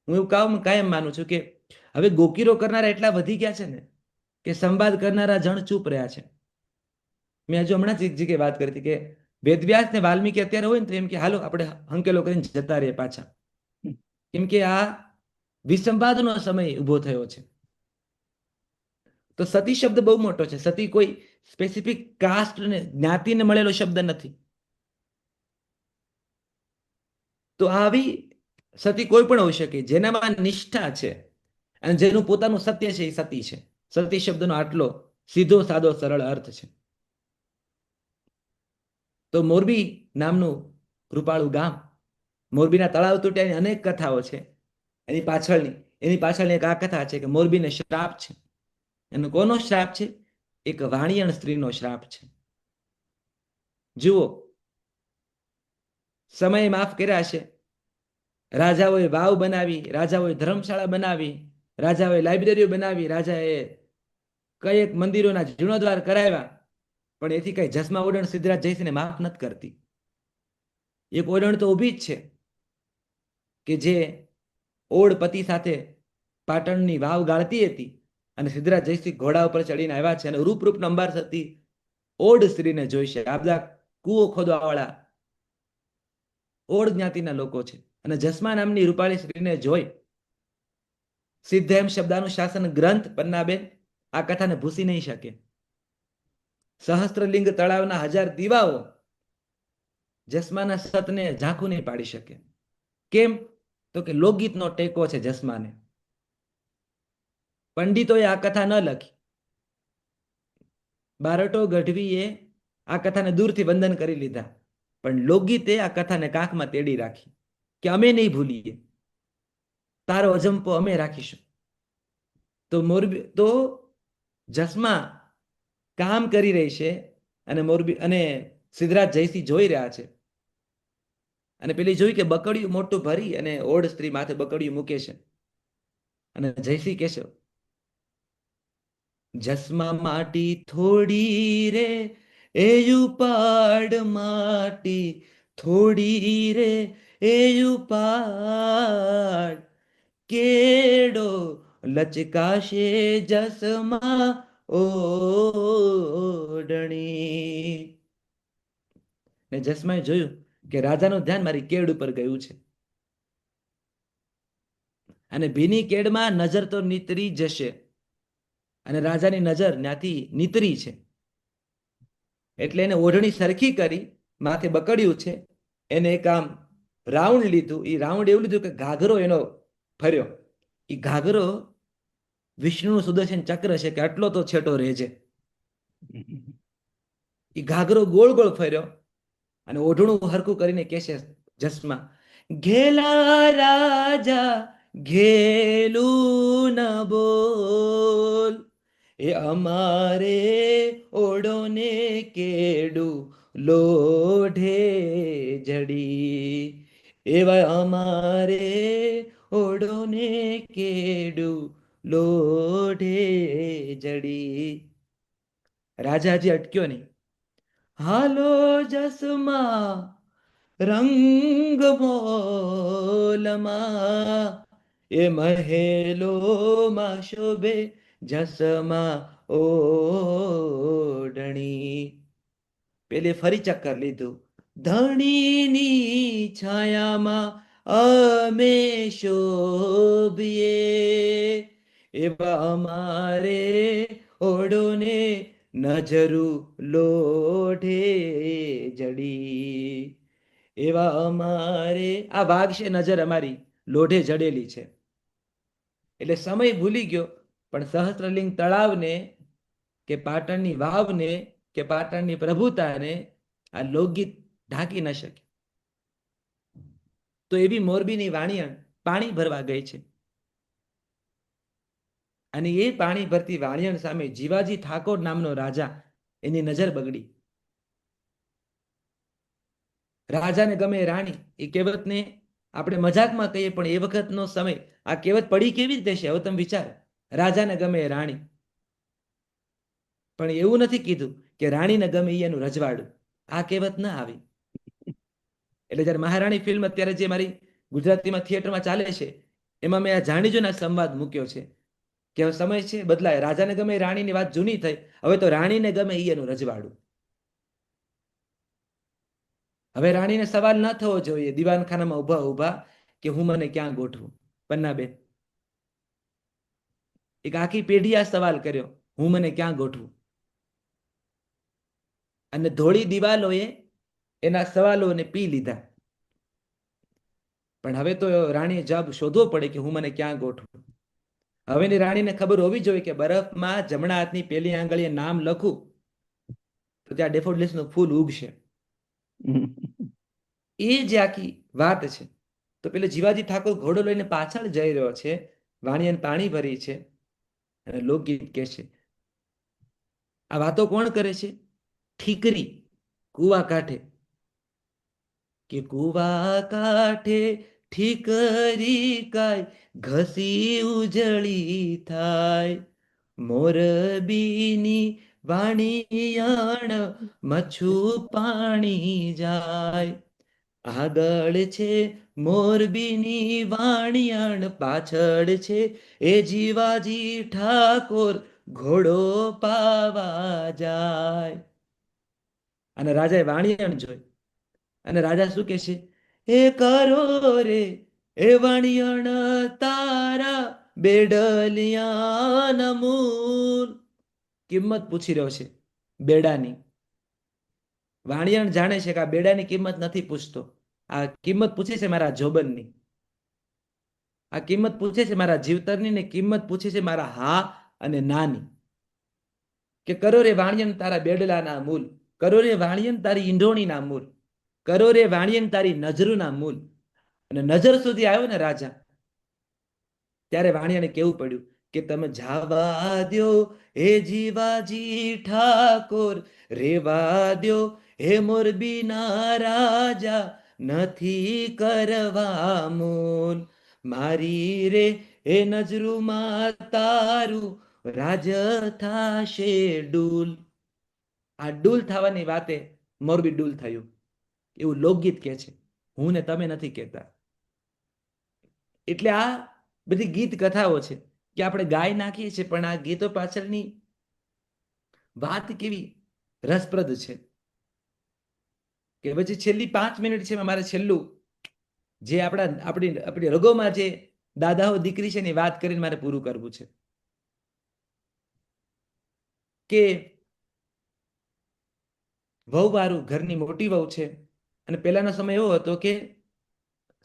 હું એવું કાયમ માનું છું કે હવે ગોકીરો કરનારા એટલા વધી ગયા છે ને કે સંવાદ કરનારા જણ ચૂપ રહ્યા છે. મેં હજુ હમણાં જ એક જગ્યાએ વાત કરી હતી કે વેદવ્યાસ ને વાલ્મીકી અત્યારે હોય ને તો એમ કે હાલો આપણે હંકેલો કરીને જતા રહીએ પાછા, કેમ કે આ વિસંવાદનો સમય ઉભો થયો છે. તો સતી શબ્દ બહુ મોટો છે. સતી કોઈ સ્પેસિફિક કાસ્ટ ને જ્ઞાતિને મળેલો શબ્દ નથી. તો આવી સતી કોઈ પણ હોઈ શકે, જેનામાં નિષ્ઠા છે અને જેનું પોતાનું સત્ય છે, એ સતી છે. સતી શબ્દનો આટલો સીધો સાદો સરળ અર્થ છે. તો મોરબી નામનું કૃપાળું ગામ, મોરબીના તળાવ તૂટ્યાની અનેક કથાઓ છે. એની પાછળની એક આ કથા છે કે મોરબીને શ્રાપ છે. એનો કોનો શ્રાપ છે? એક વાણિયણ સ્ત્રીનો શ્રાપ છે. જુઓ, સમય માફ કર્યા છે. રાજાઓએ વાવ બનાવી, રાજાઓએ ધર્મશાળા બનાવી, રાજાઓએ લાઇબ્રેરીઓ બનાવી, રાજાએ કયેક મંદિરોના જીર્ણોદ્ધાર કરાવ્યા, પણ એથી કઈ જસમા ઓડણ સિદ્ધરાજ જયસિંહને માફ નથી કરતી. એક ઓડણ તો ઊભી જ છે કે જે ઓડ પતિ સાથે પાટણની વાવ ગાળતી હતી અને સિદ્ધરાજ જયસિંહ ઘોડા ઉપર ચડીને આવ્યા છે અને રૂપનો અંબાર થતી ઓડ સ્ત્રીને જોઈશે. આ બધા કૂવો ખોદવાવાળા ઓડ જ્ઞાતિના લોકો છે. અને જસમા નામની રૂપાળી સ્ત્રીને જોઈ સિદ્ધ એમ શબ્દાનુશાસન ગ્રંથ પન્નાબેન આ કથાને ભૂસી નહીં શકે. સહસ્ત્રલિંગ તળાવના 1000 દીવાઓ જસમાના સતને ઝાંખું નહીં પાડી શકે. કેમ? તો કે લોકગીતનો ટેકો છે જસમાને. પંડિતોએ આ કથા ન લખી. બારટો ગઢવીએ આ કથાને દૂરથી વંદન કરી લીધા, પણ લોકગીતે આ કથાને કાંખમાં તેડી રાખી કે અમે નહીં ભૂલીએ, તારો અજંપો અમે રાખીશું. તો મોરબી, તો જસમા કામ કરી રહી છે અને મોરબી અને સિદ્ધરાજ જયસિંહ જોઈ રહ્યા છે. અને પેલી જોઈ કે બકડિયું મોટું ભરી અને ઓડ સ્ત્રી માથે બકડિયું મૂકે છે. અને જયસિંહ કહેશે, જસમા માટી થોડી રે એ ઉપાડ, માટી થોડી રે એ ઉપાડ, કેડો લચકાશે જસમા ઓડણી. ને જસમાએ જોયું કે રાજાનું ધ્યાન મારી કેડ ઉપર ગયું છે અને ભીની કેડમાં નજર તો નીતરી જશે અને રાજાની નજર ત્યાંથી નીતરી છે. એટલે એને ઓઢણી સરખી કરી, માથે બકડ્યું છે, એને એક આમ રાઉન્ડ લીધું. એ રાઉન્ડ એવું લીધું કે ઘાઘરો એનો ફર્યો. એ ઘાઘરો વિષ્ણુનું સુદર્શન ચક્ર છે કે આટલો તો છેટો રહેજે. એ ઘાઘરો ગોળ ગોળ ફર્યો અને ઓઢણું હરખું કરીને કહેશે જસમા, ઘેલા રાજા ઘેલું ન બોલ, એ અમારે ઓઢોને કેડું લોઢે જડી, એવા અમારે ઓઢોને કેડું લોઢે જડી. રાજાજી અટક્યો નહીં. હાલો જસમા રંગ મોલમાં, એ મહેલોમાં શોભે જસમા ઓઢણી. પેલે ફરી ચક્કર લીધું. ધણીની છાયામાં અમે શોભીએ, એવા અમારે ઓઢોને નજરું લોઢે જડી, એવા અમારે આ વાઘ છે, નજર અમારી લોઢે જડેલી છે. એટલે સમય ભૂલી ગયો, પણ સહસ્ત્રલિંગ તળાવને કે પાટણની વાવને કે પાટણની પ્રભુતાને આ લોકગીત ઢાંકી ન શકે. તો એવી મોરબીની વાણિયણ પાણી ભરવા ગઈ છે, અને એ પાણી ભરતી વાણિયણ સામે જીવાજી ઠાકોર નામનો રાજા, એની નજર બગડી. રાજાને ગમે રાણી, એ કહેવતને આપણે મજાકમાં કહીએ, પણ એ વખતનો સમય આ કહેવત પડી કેવી રીતે છે? હવે તમે વિચાર, રાજાને ગમે રાણી, પણ એવું નથી કીધું કે રાણીને ગમે ઈ એનું રજવાડું. આ કહેવત ના આવી. એટલે જયારે મહારાણી ફિલ્મ અત્યારે જે મારી ગુજરાતીમાં થિયેટરમાં ચાલે છે, એમાં મેં આ જાણીજોને આ સંવાદ મૂક્યો છે કે હવે સમય છે બદલાય. રાજાને ગમે રાણીની વાત જૂની થઈ, હવે તો રાણીને ગમે ઈ એનું રજવાડું. હવે રાણીને સવાલ ન થવો જોઈએ દીવાનખાનામાં ઊભા ઊભા કે હું મને ક્યાં ગોઠવું. પન્નાબેન, એક આખી પેઢી આ સવાલ કર્યો, હું મને ક્યાં ગોઠવું. અને ધોળી દિવાલોએ એના સવાલોને પી લીધા. પણ હવે તો રાણીએ જવાબ શોધવો પડે કે હું મને ક્યાં ગોઠવું. હવેની રાણીને ખબર હોવી જોઈએ કે બરફમાં જમણા હાથની પેલી આંગળીએ નામ લખું તો ત્યાં ડેફોડિલ્સનું ફૂલ ઉગશે. એ જે આખી વાત છે. તો પેલો જીવાજી ઠાકોર ઘોડો લઈને પાછળ જઈ રહ્યો છે, વાણિયાને પાણી ભરી છે, અને લોકગીત કે છે. આ વાતો કોણ કરે છે? ઠીકરી કુવા કાંઠે, કે કુવા કાંઠે ઠીકરી કાય ઘસી ઉજળી થાય, મોરબીની વાણિયાણ મચ્છું પાણી જાય. આગળ છે મોરબીની વાણિયાણ, પાછળ છે એ જીવાજી ઠાકોર ઘોડો પાવા જાય. અને રાજાએ વાણિયાણ જોઈ, અને રાજા શું કે છે? એ કરો રે એ વાણિયાણ તારા બેડલિયા મૂલ. કિંમત પૂછી રહ્યો છે બેડાની. વાણિયાણ જાણે છે કે આ બેડાની કિંમત નથી પૂછતો, આ કિંમત પૂછે છે મારા જોબનની, આ કિંમત પૂછે છે મારા જીવતરની, ને કિંમત પૂછે છે મારા હા અને નાની. કે કરો રે વાણિયન તારા બેડલાના મૂલ, કરો રે વાણિયન તારી ઈંઢોણીના મૂલ, કરો રે વાણિયન તારી નજરુના મૂલ. અને નજર સુધી આવ્યો ને રાજા, ત્યારે વાણિયાને કેવું પડ્યું કે તમે જાવા દ્યો હે જીવાજી ઠાકોર, રેવા દ્યો હે મોરબીના રાજા, નથી કરવા મૂલ. મારી રે એ નજરુમાં તારું રાજ થાશે ડૂલ. આ ડૂલ થવાની વાતે મોરબી ડૂલ થયું, એવું લોકગીત કે છે. હું ને તમે નથી કહેતા. એટલે આ બધી ગીત કથાઓ છે કે આપણે ગાઈ નાખીએ છીએ, પણ આ ગીતો પાછળની વાત કેવી રસપ્રદ છે. કે પછી છેલ્લી 5 મિનિટ છે, મારે છેલ્લું જે આપણી રગોમાં જે દાદાઓ દીકરી છે એની વાત કરીને મારે પૂરું કરવું છે. કે વહુવારું ઘરની મોટી વહુ છે, અને પહેલાનો સમય એવો હતો કે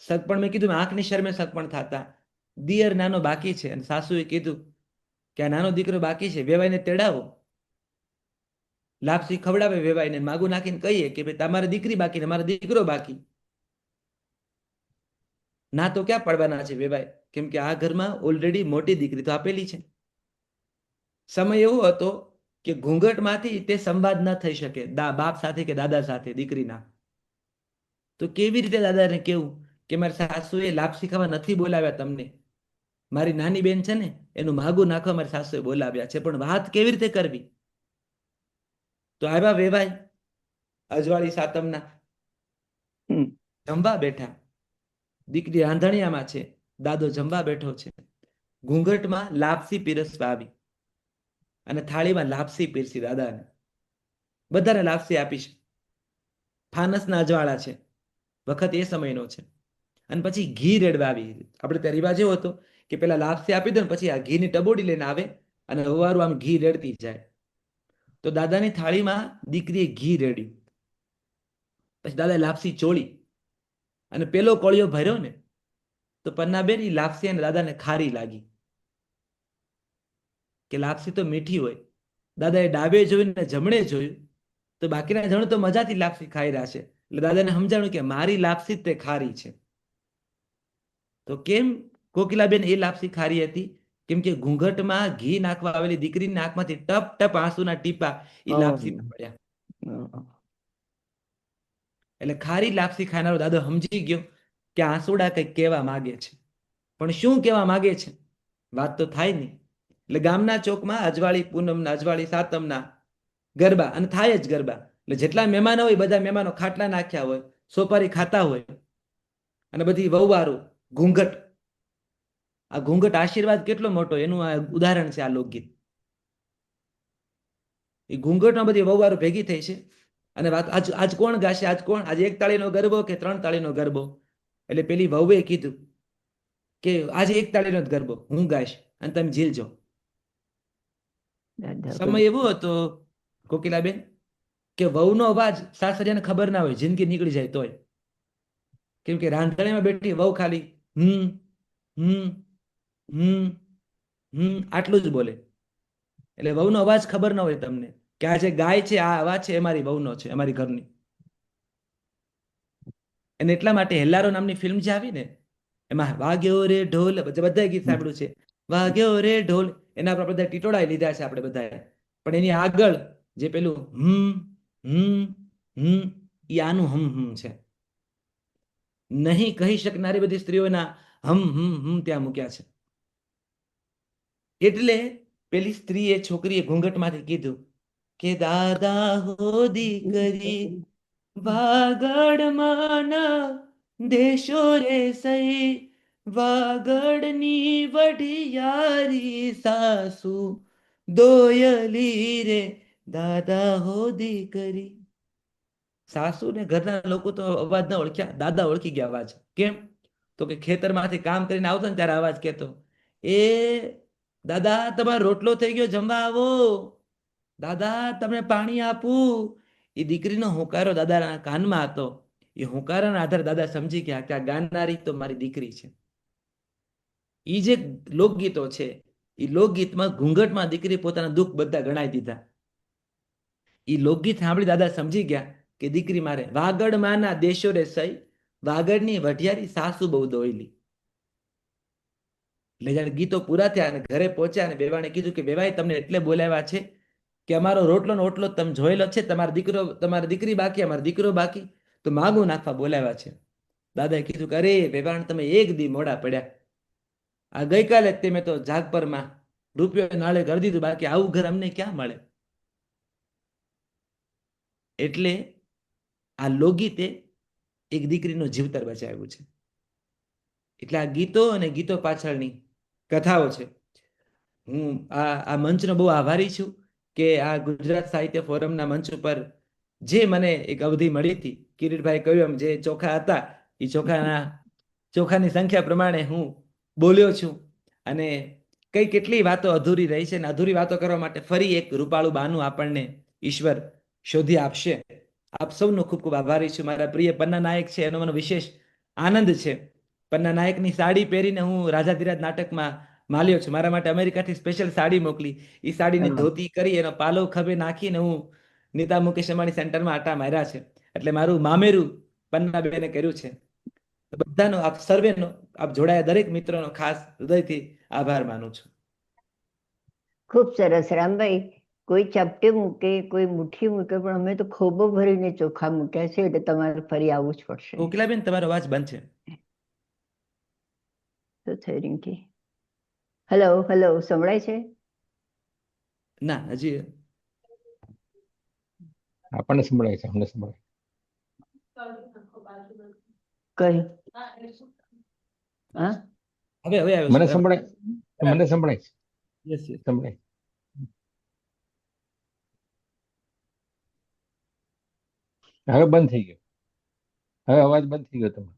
સગપણ, મેં કીધું આંખની શરમે સગપણ થતા. દિયર નાનો બાકી છે, અને સાસુએ કીધું કે આ નાનો દીકરો બાકી છે, વેવાઈને તેડાવો. લાપસી ખવડાવે વેવાઈને, માગું નાખીને કહીએ કે ભાઈ તમારે દીકરી બાકી ને મારો દીકરો બાકી. ના તો ક્યાં પડવાના છે વેવાય, કેમ કે આ ઘરમાં ઓલરેડી મોટી દીકરી તો આપેલી છે. સમય એવો હતો કે ઘૂંઘટમાંથી તે સંવાદ ન થઈ શકે બાપ સાથે કે દાદા સાથે દીકરીના. તો કેવી રીતે દાદાને કેવું કે મારી સાસુએ લાપસી ખાવા નથી બોલાવ્યા તમને, મારી નાની બેન છે ને એનું માગું નાખવા મારી સાસુએ બોલાવ્યા છે, પણ વાત કેવી રીતે કરવી? તો આવ્યા વેવાય અજવાળી સાતમના, જમવા બેઠા. દીકરી રાંધણિયામાં છે, દાદો જમવા બેઠો છે. ઘૂંઘટમાં લાપસી પીરસવા આવી, અને થાળીમાં લાપસી પીરસી દાદાને. બધાને લાપસી આપી છે. ફાનસના અજવાળા છે, વખત એ સમયનો છે. અને પછી ઘી રેડવા આવી. આપણે ત્યાં રિવાજ એવો હતો કે પેલા લાપસી આપી દો ને પછી આ ઘીની ટબોડી લઈને આવે, અને હવારું આમ ઘી રેડતી જાય. તો દાદાની થાળીમાં દીકરીએ ઘી રેડ્યું. પછી દાદાએ લાપસી ચોળી, અને પેલો કોળિયો ભર્યો ને, તો પન્નાબેન ઈ લાપસી અને દાદાને ખારી લાગી. કે લાપસી તો મીઠી હોય. દાદાએ ડાબે જોયું ને જમણે જોયું તો બાકીના જણ તો મજાથી લાપસી ખાઈ રહ્યા છે. એટલે દાદાને સમજાણું કે મારી લાપસી જ તે ખારી છે. તો કેમ કોકિલાબેન એ લાપસી ખારી હતી? કેમ કે ઘૂંઘટમાં ઘી નાખવા આવેલી દીકરીની આંખમાંથી ટપ ટપ આંસુના ટીપા એ લાપસીમાં પડ્યા. એટલે ખારી લાપસી ખાનારો દાદો સમજી ગયો કે આંસુડા કંઈક કહેવા માગે છે, પણ શું કહેવા માગે છે વાત તો થાય નહીં. એટલે ગામના ચોકમાં અજવાળી પૂનમના, અજવાળી સાતમના ગરબા, અને થાય જ ગરબા. એટલે જેટલા મહેમાનો હોય બધા મહેમાનો ખાટલા નાખ્યા હોય, સોપારી ખાતા હોય, અને બધી વહુવારું ઘૂંઘટ. આ ઘૂંઘટ આશીર્વાદ કેટલો મોટો એનું આ ઉદાહરણ છે આ લોકગીત. એ ઘૂંઘટમાં બધી વહુવારું ભેગી થઈ છે અને વાત આજ કોણ ગાશે, આજ કોણ, આજે 1 તાળીનો ગરબો કે 3 તાળીનો ગરબો? એટલે પેલી વહુએ કીધું કે આજે 1 તાળીનો જ ગરબો, હું ગાઈશ અને તમે ઝીલજો. સમય એવો હતો કોકિલાબેન કે વહુનો અવાજ સાસરિયાને ખબર ના હોય, જિંદગી નીકળી જાય તોય. કેમ કે રાંધણીમાં બેઠી વહુ ખાલી આટલું જ બોલે. એટલે વહુનો અવાજ ખબર ન હોય તમને કે આ જે ગાય છે આ અવાજ છે અમારી વહુનો છે, અમારી ઘરની. અને એટલા માટે હેલ્લારો નામની ફિલ્મ જે આવી ને એમાં વાગ્યો રે ઢોલ, બધા ગીત સાંભળ્યું છે, વાગ્યો રે ઢોલ, એના પર બધા ટીટોળા લીધા છે આપણે બધાએ. પણ એની આગળ જે પેલું એ આનું છે. નહીં કહી શકનારી બધી સ્ત્રીઓના ત્યાં મૂક્યા છે. એટલે પેલી સ્ત્રીએ, છોકરીએ ઘૂંઘટમાંથી કીધું કે દાદા હો દીકરી વાગડમાં દેશો રે સઈ, વાગડની વઢિયારી સાસુ દોયલી રે દાદા હો દીકરી. સાસુ ને ઘરના લોકો તો અવાજ ના ઓળખ્યા, દાદા ઓળખી ગયા અવાજ. કેમ? તો કે ખેતરમાંથી કામ કરીને આવતો ને ત્યારે અવાજ કહેતો, એ દાદા તમારો રોટલો થઈ ગયો, જમવા આવો, દાદા તમને પાણી આપું. એ દીકરીનો હુંકારો દાદાના કાનમાં હતો. એ હુંકારાના આધારે દાદા સમજી ગયા કે આ ગાનારી તો મારી દીકરી છે. એ જે લોકગીતો છે એ લોકગીતમાં ઘૂંઘટમાં દીકરી પોતાના દુઃખ બધા ગણાઈ દીધા. એ લોકગીત સાંભળી દાદા સમજી ગયા કે દીકરી મારે વાગડ માના દેશો રે સઈ, વાગડની વઢિયારી સાસુ બહુ દોયલી. એટલે જ્યારે ગીતો પૂરા થયા અને ઘરે પહોંચ્યા અને બેવાણે કીધું કે બેવાઈ તમને એટલે બોલાવ્યા છે કે અમારો રોટલો ને ઓટલો તમે જોયેલો છે, તમારી દીકરી બાકી, અમારો દીકરો બાકી, તો માગું નાખવા બોલાવ્યા છે. દાદાએ કીધું કે અરે વેવાણ તમે 1 દી મોડા પડ્યા. આ ગઈકાલે જ તમે તો જાગપરમાં રૂપિયો નાળે કરી દીધું, બાકી આવું ઘર અમને ક્યાં મળે. એટલે આ લોકગીતે એક દીકરીનું જીવતર બચાવ્યું છે. એટલે આ ગીતો અને ગીતો પાછળની કથાઓ છે. હું આ મંચનો બહુ આભારી છું કે આ ગુજરાત સાહિત્ય ફોરમના મંચ ઉપર જે મને એક અવધિ મળી હતી, કિરીટભાઈ કહ્યું એમ, જે ચોખા હતા એ ચોખાની સંખ્યા પ્રમાણે હું બોલ્યો છું. અને કેટલી વાતો અધૂરી રહી છે, અને અધૂરી વાતો કરવા માટે ફરી એક રૂપાળું બાનું આપણને ઈશ્વર શોધી આપશે. આપ સૌનો ખૂબ ખૂબ આભારી છું. મારા પ્રિય પન્ના નાયક છે, એનો મને વિશેષ આનંદ છે. પન્ના નાયકની સાડી પહેરીને હું રાજાધિરાજ નાટકમાં માલ્યો છું. મારા માટે અમેરિકાથી સ્પેશિયલ સાડી મોકલી. એ સાડીની ધોતી કરી એનો પાલો ખભે નાખીને હું નીતા મુકેશ અંબાણી સેન્ટરમાં આટા માર્યા છે. એટલે મારું મામેરું પન્નાબેને કર્યું છે. બધાનો, આપ સર્વેનો, આપ જોડાયા દરેક મિત્રોનો ખાસ હૃદયથી આભાર માનું છું. ખૂબ સરસ રામભાઈ. કોઈ ચપટી મૂકે, કોઈ મુઠ્ઠી મૂકે, પણ અમે તો ખોબો ભરીને ચોખા મૂક્યા છે. એટલે તમારે ફરી આવવું જ પડશે. કોકિલાબેન તમારો અવાજ બંધ છે. શું થયું રિંકી? હેલો, હેલો, સંભળાય છે? ના, હજી આપણને સંભળાય છે, અમને સંભળાય. કઈ? હા, હવે આવ્યો મને છે. સંભળાય, મને સંભળાય છે, યસ યસ. સંભળાય. હવે બંધ થઈ ગયો, હવે અવાજ બંધ થઈ ગયો તમારો.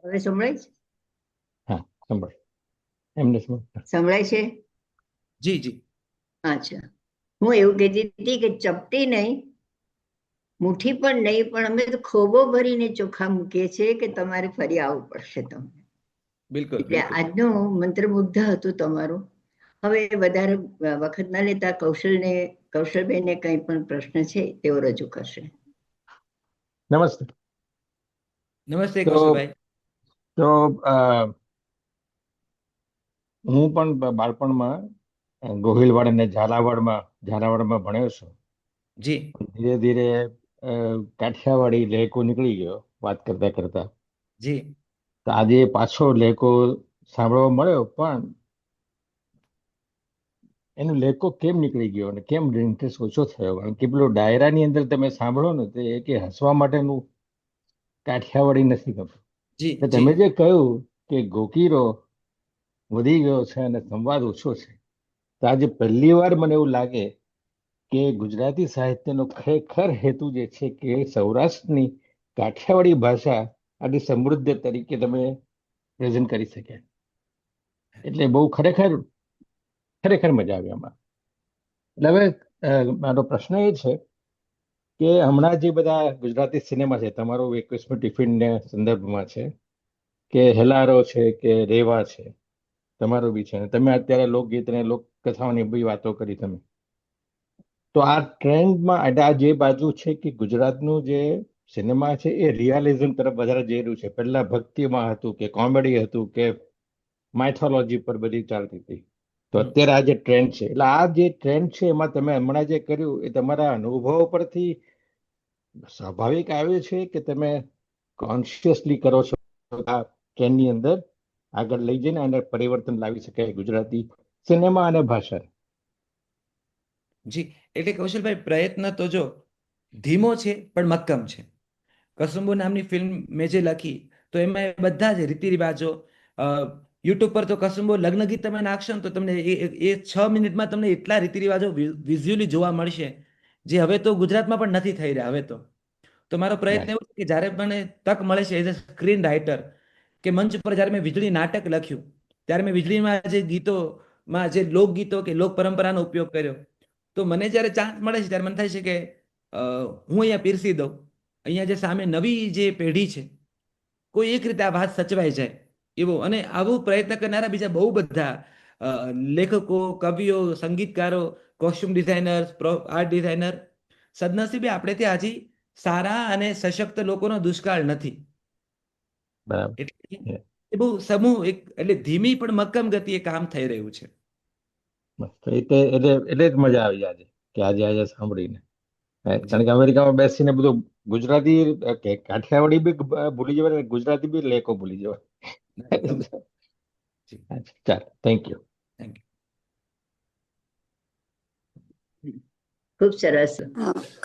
હવે સંભળાય છે? હા, સંભળાય, એમને સંભળાય છે? જી જી. અચ્છા, હું એવું કહેતી હતી કે ચપટી નહીં, મુઠ્ઠી પણ નહીં, પણ અમે તો ખોબો ભરીને ચોખા મૂકીએ છીએ કે તમારે ફરી આવવું પડશે તમને. બિલકુલ એટલે બિલકુલ આજનો મંત્રમુગ્ધ હતું તમારું. હવે વધારે વખત ના લેતા કૌશલબેનને કંઈ પણ પ્રશ્ન છે તેઓ રજૂ કરશે. નમસ્તે. નમસ્તે તો કૌશલભાઈ. તો હું પણ બાળપણમાં ગોહિલવાડ અને ઝાલાવાડમાં ભણ્યો છું. જી ધીરે ધીરે કાઠિયાવાડી લહેકો નીકળી ગયો વાત કરતા કરતા. જી તો આજે પાછો લહેકો સાંભળવા મળ્યો, પણ એનો લહેકો કેમ નીકળી ગયો અને કેમ ઇન્ટરેસ્ટ ઓછો થયો? કારણ કે પેલો ડાયરાની અંદર તમે સાંભળો ને તો એ કે હસવા માટેનું કાઠિયાવાડી નથી ગમતું. જી તો જી તમે જે કહ્યું કે ગોકીરો વધી ગયો છે અને સંવાદ ઓછો છે, તો આજે પહેલી વાર મને એવું લાગે કે ગુજરાતી સાહિત્યનો ખરેખર હેતુ જે છે કે સૌરાષ્ટ્રની કાઠિયાવાડી ભાષા આટલી સમૃદ્ધ તરીકે તમે પ્રેઝન્ટ કરી શક્યા. એટલે બહુ ખરેખર મજા આવી આમાં. એટલે હવે મારો પ્રશ્ન એ છે કે હમણાં જે બધા ગુજરાતી સિનેમા છે, તમારો 21મી ટિફિનના સંદર્ભમાં છે કે હેલારો છે કે રેવા છે, તમારો બી છે, અને તમે અત્યારે લોકગીત અને લોકકથાઓની બી વાતો કરી તમે. તો આ ટ્રેન્ડમાં આ જે બાજુ છે કે ગુજરાતનું જે સિનેમા છે એ રિયાલિઝમ તરફ વધારે જઈ રહ્યું છે. પહેલા ભક્તિમાં હતું કે કોમેડી હતું કે માઇથોલોજી પર બધી ચાલતી હતી. તો અત્યારે આ જે ટ્રેન્ડ છે, એટલે આ જે ટ્રેન્ડ છે એમાં તમે હમણાં જે કર્યું એ તમારા અનુભવો પરથી સ્વાભાવિક આવ્યું છે કે તમે કોન્શિયસલી કરો છો આ ટ્રેન્ડની અંદર આગળ લઈ જઈને અને પરિવર્તન લાવી શકાય ગુજરાતી સિનેમા અને ભાષા? જી એટલે કૌશલભાઈ, પ્રયત્ન તો જો ધીમો છે પણ મક્કમ છે. કસુંબો નામની ફિલ્મ મેં જે લખી તો એમાં બધા જ રીતિ રિવાજો, યુટ્યુબ પર તો કસુંબો લગ્ન ગીત તમે નાખશો ને તો તમને એ 6 મિનિટમાં તમને એટલા રીતિ રિવાજો વિઝ્યુઅલી જોવા મળશે, જે હવે તો ગુજરાતમાં પણ નથી થઈ રહ્યા હવે તો મારો પ્રયત્ન એવો છે કે જ્યારે મને તક મળે છે એઝ અ સ્ક્રીન રાઇટર કે મંચ પર જ્યારે મેં વીજળી નાટક લખ્યું ત્યારે મેં વીજળીમાં જે ગીતોમાં જે લોકગીતો કે લોક પરંપરાનો ઉપયોગ કર્યો, તો મને જ્યારે ચાન્સ મળે છે ત્યારે મને થાય છે કે હું અહીંયા પીરસી દઉં. અહીંયા જે સામે નવી જે પેઢી છે કોઈ એક રીતે આ વાત સચવાઈ જાય એવો, અને આવું પ્રયત્ન કરનારા બીજા બહુ બધા લેખકો, કવિઓ, સંગીતકારો, કોસ્ટ્યુમ ડિઝાઇનર્સ, આર્ટ ડિઝાઇનર, સદનસીબે આપણે ત્યાં હજી સારા અને સશક્ત લોકોનો દુષ્કાળ નથી. બરાબર. એટલે એ બહુ સમૂહ એટલે ધીમી પણ મક્કમ ગતિએ કામ થઈ રહ્યું છે. એટલે જ મજા આવી આજે કે આજે સાંભળીને. કારણ કે અમેરિકામાં બેસીને બધું ગુજરાતી કે કાઠિયાવાડી બી ભૂલી જવાય, ગુજરાતી બી લેકો ભૂલી જવાય. ચાલ, થેન્ક યુ. Thank you. ખૂબ સરસ.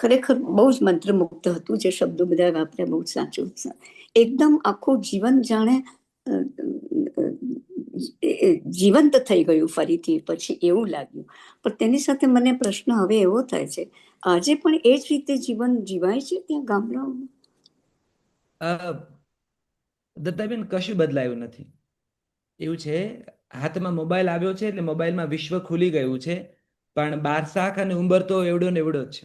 ખરેખર બહુ જ મંત્રમુગ્ધ હતું. જે શબ્દો બધા વાપર્યા બહુ સાચું. એકદમ આખું જીવન જાણે જીવંત થઈ ગયું ફરીથી પછી એવું લાગ્યું. પણ તેની સાથે મને પ્રશ્ન હવે એવો થાય છે, આજે પણ એ જ રીતે જીવન જીવાય છે ત્યાં ગામડાઓમાં? દત્તાબેન, કશું બદલાયું નથી. એવું છે, હાથમાં મોબાઈલ આવ્યો છે એટલે મોબાઈલમાં વિશ્વ ખુલી ગયું છે, પણ બારશાખ અને ઉંબર તો એવડો ને એવડો જ છે.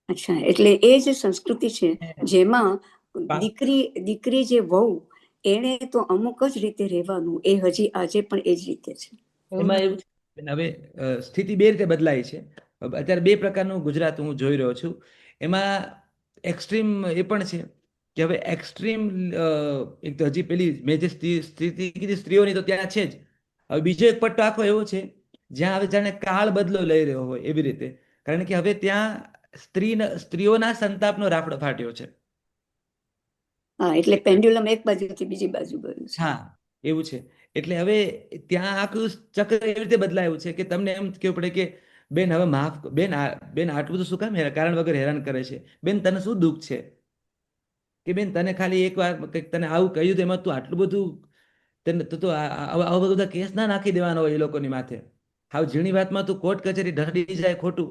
અચ્છા, એટલે એ જે સંસ્કૃતિ છે જેમાં દીકરી જે વહુ એને તો અમુક જ રીતે રહેવાનું, એ હજી આજે પણ એ જ રીતે છે. એમાં એવું છે, હવે સ્થિતિ બે રીતે બદલાય છે. અત્યારે બે પ્રકારનું ગુજરાત હું જોઈ રહ્યો છું. એમાં એક્સ્ટ્રીમ એ પણ છે કે હવે એક્સ્ટ્રીમ એક તો હજી પેલી મેં જે સ્થિતિ કીધી સ્ત્રીઓની તો ત્યાં છે જ. હવે બીજો એક પટ્ટો આખો એવો છે જ્યાં હવે જાણે કાળ બદલો લઈ રહ્યો હોય એવી રીતે, કારણ કે હવે ત્યાં સ્ત્રીઓના સંતાપનો રાફડો ફાટ્યો છે. હા, એટલે પેન્ડ્યુલમ એક બાજુથી બીજી બાજુ ગયું છે. હા, એવું છે. એટલે હવે ત્યાં આખું ચક્ર એવી રીતે બદલાયું છે કે તમને એમ કેવું પડે કે બેન હવે માફ, બેન આટલું બધું શું કામ કારણ વગર હેરાન કરે છે? બેન તને શું દુઃખ છે? કે બેન તને ખાલી એક વાર તને આવું કહ્યું તો એમાં તું આટલું બધું તને તો આવા બધા કેસ ના નાખી દેવાનો હોય એ લોકોની માથે. હાવ ઝીણી વાતમાં તું કોર્ટ કચેરી ઢળી જાય ખોટું.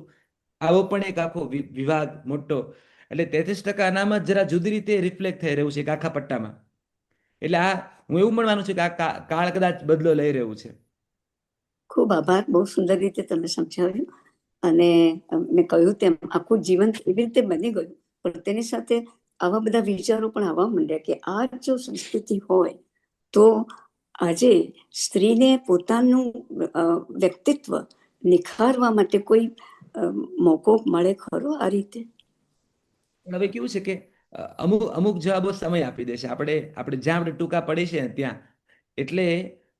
આવો પણ એક આખો વિવાદ મોટો. એટલે 33% અનામત જરા જુદી રીતે રિફ્લેક્ટ થઈ રહ્યું છે એક આખા પટ્ટામાં. એટલે હું એવું પણ માનું છું કે આ કાળ કદાચ બદલો લઈ રહ્યું છે. ખૂબ આભાર, બહુ સુંદર રીતે તમે સમજાવ્યું. અને મેં કહ્યું તેમ આખું જીવન એવી રીતે બની ગયું, પણ તેની સાથે આવા બધા વિચારો પણ આવવા માંડ્યા કે આ જો સંસ્કૃતિ હોય તો આજે સ્ત્રીને પોતાનું વ્યક્તિત્વ નિખારવા માટે કોઈ મોકો મળે ખરો આ રીતે? પણ હવે કેવું છે કે અમુક અમુક જવાબો સમય આપી દેશે. આપણે જ્યાં આપણે ટૂંકા પડી છે ને ત્યાં. એટલે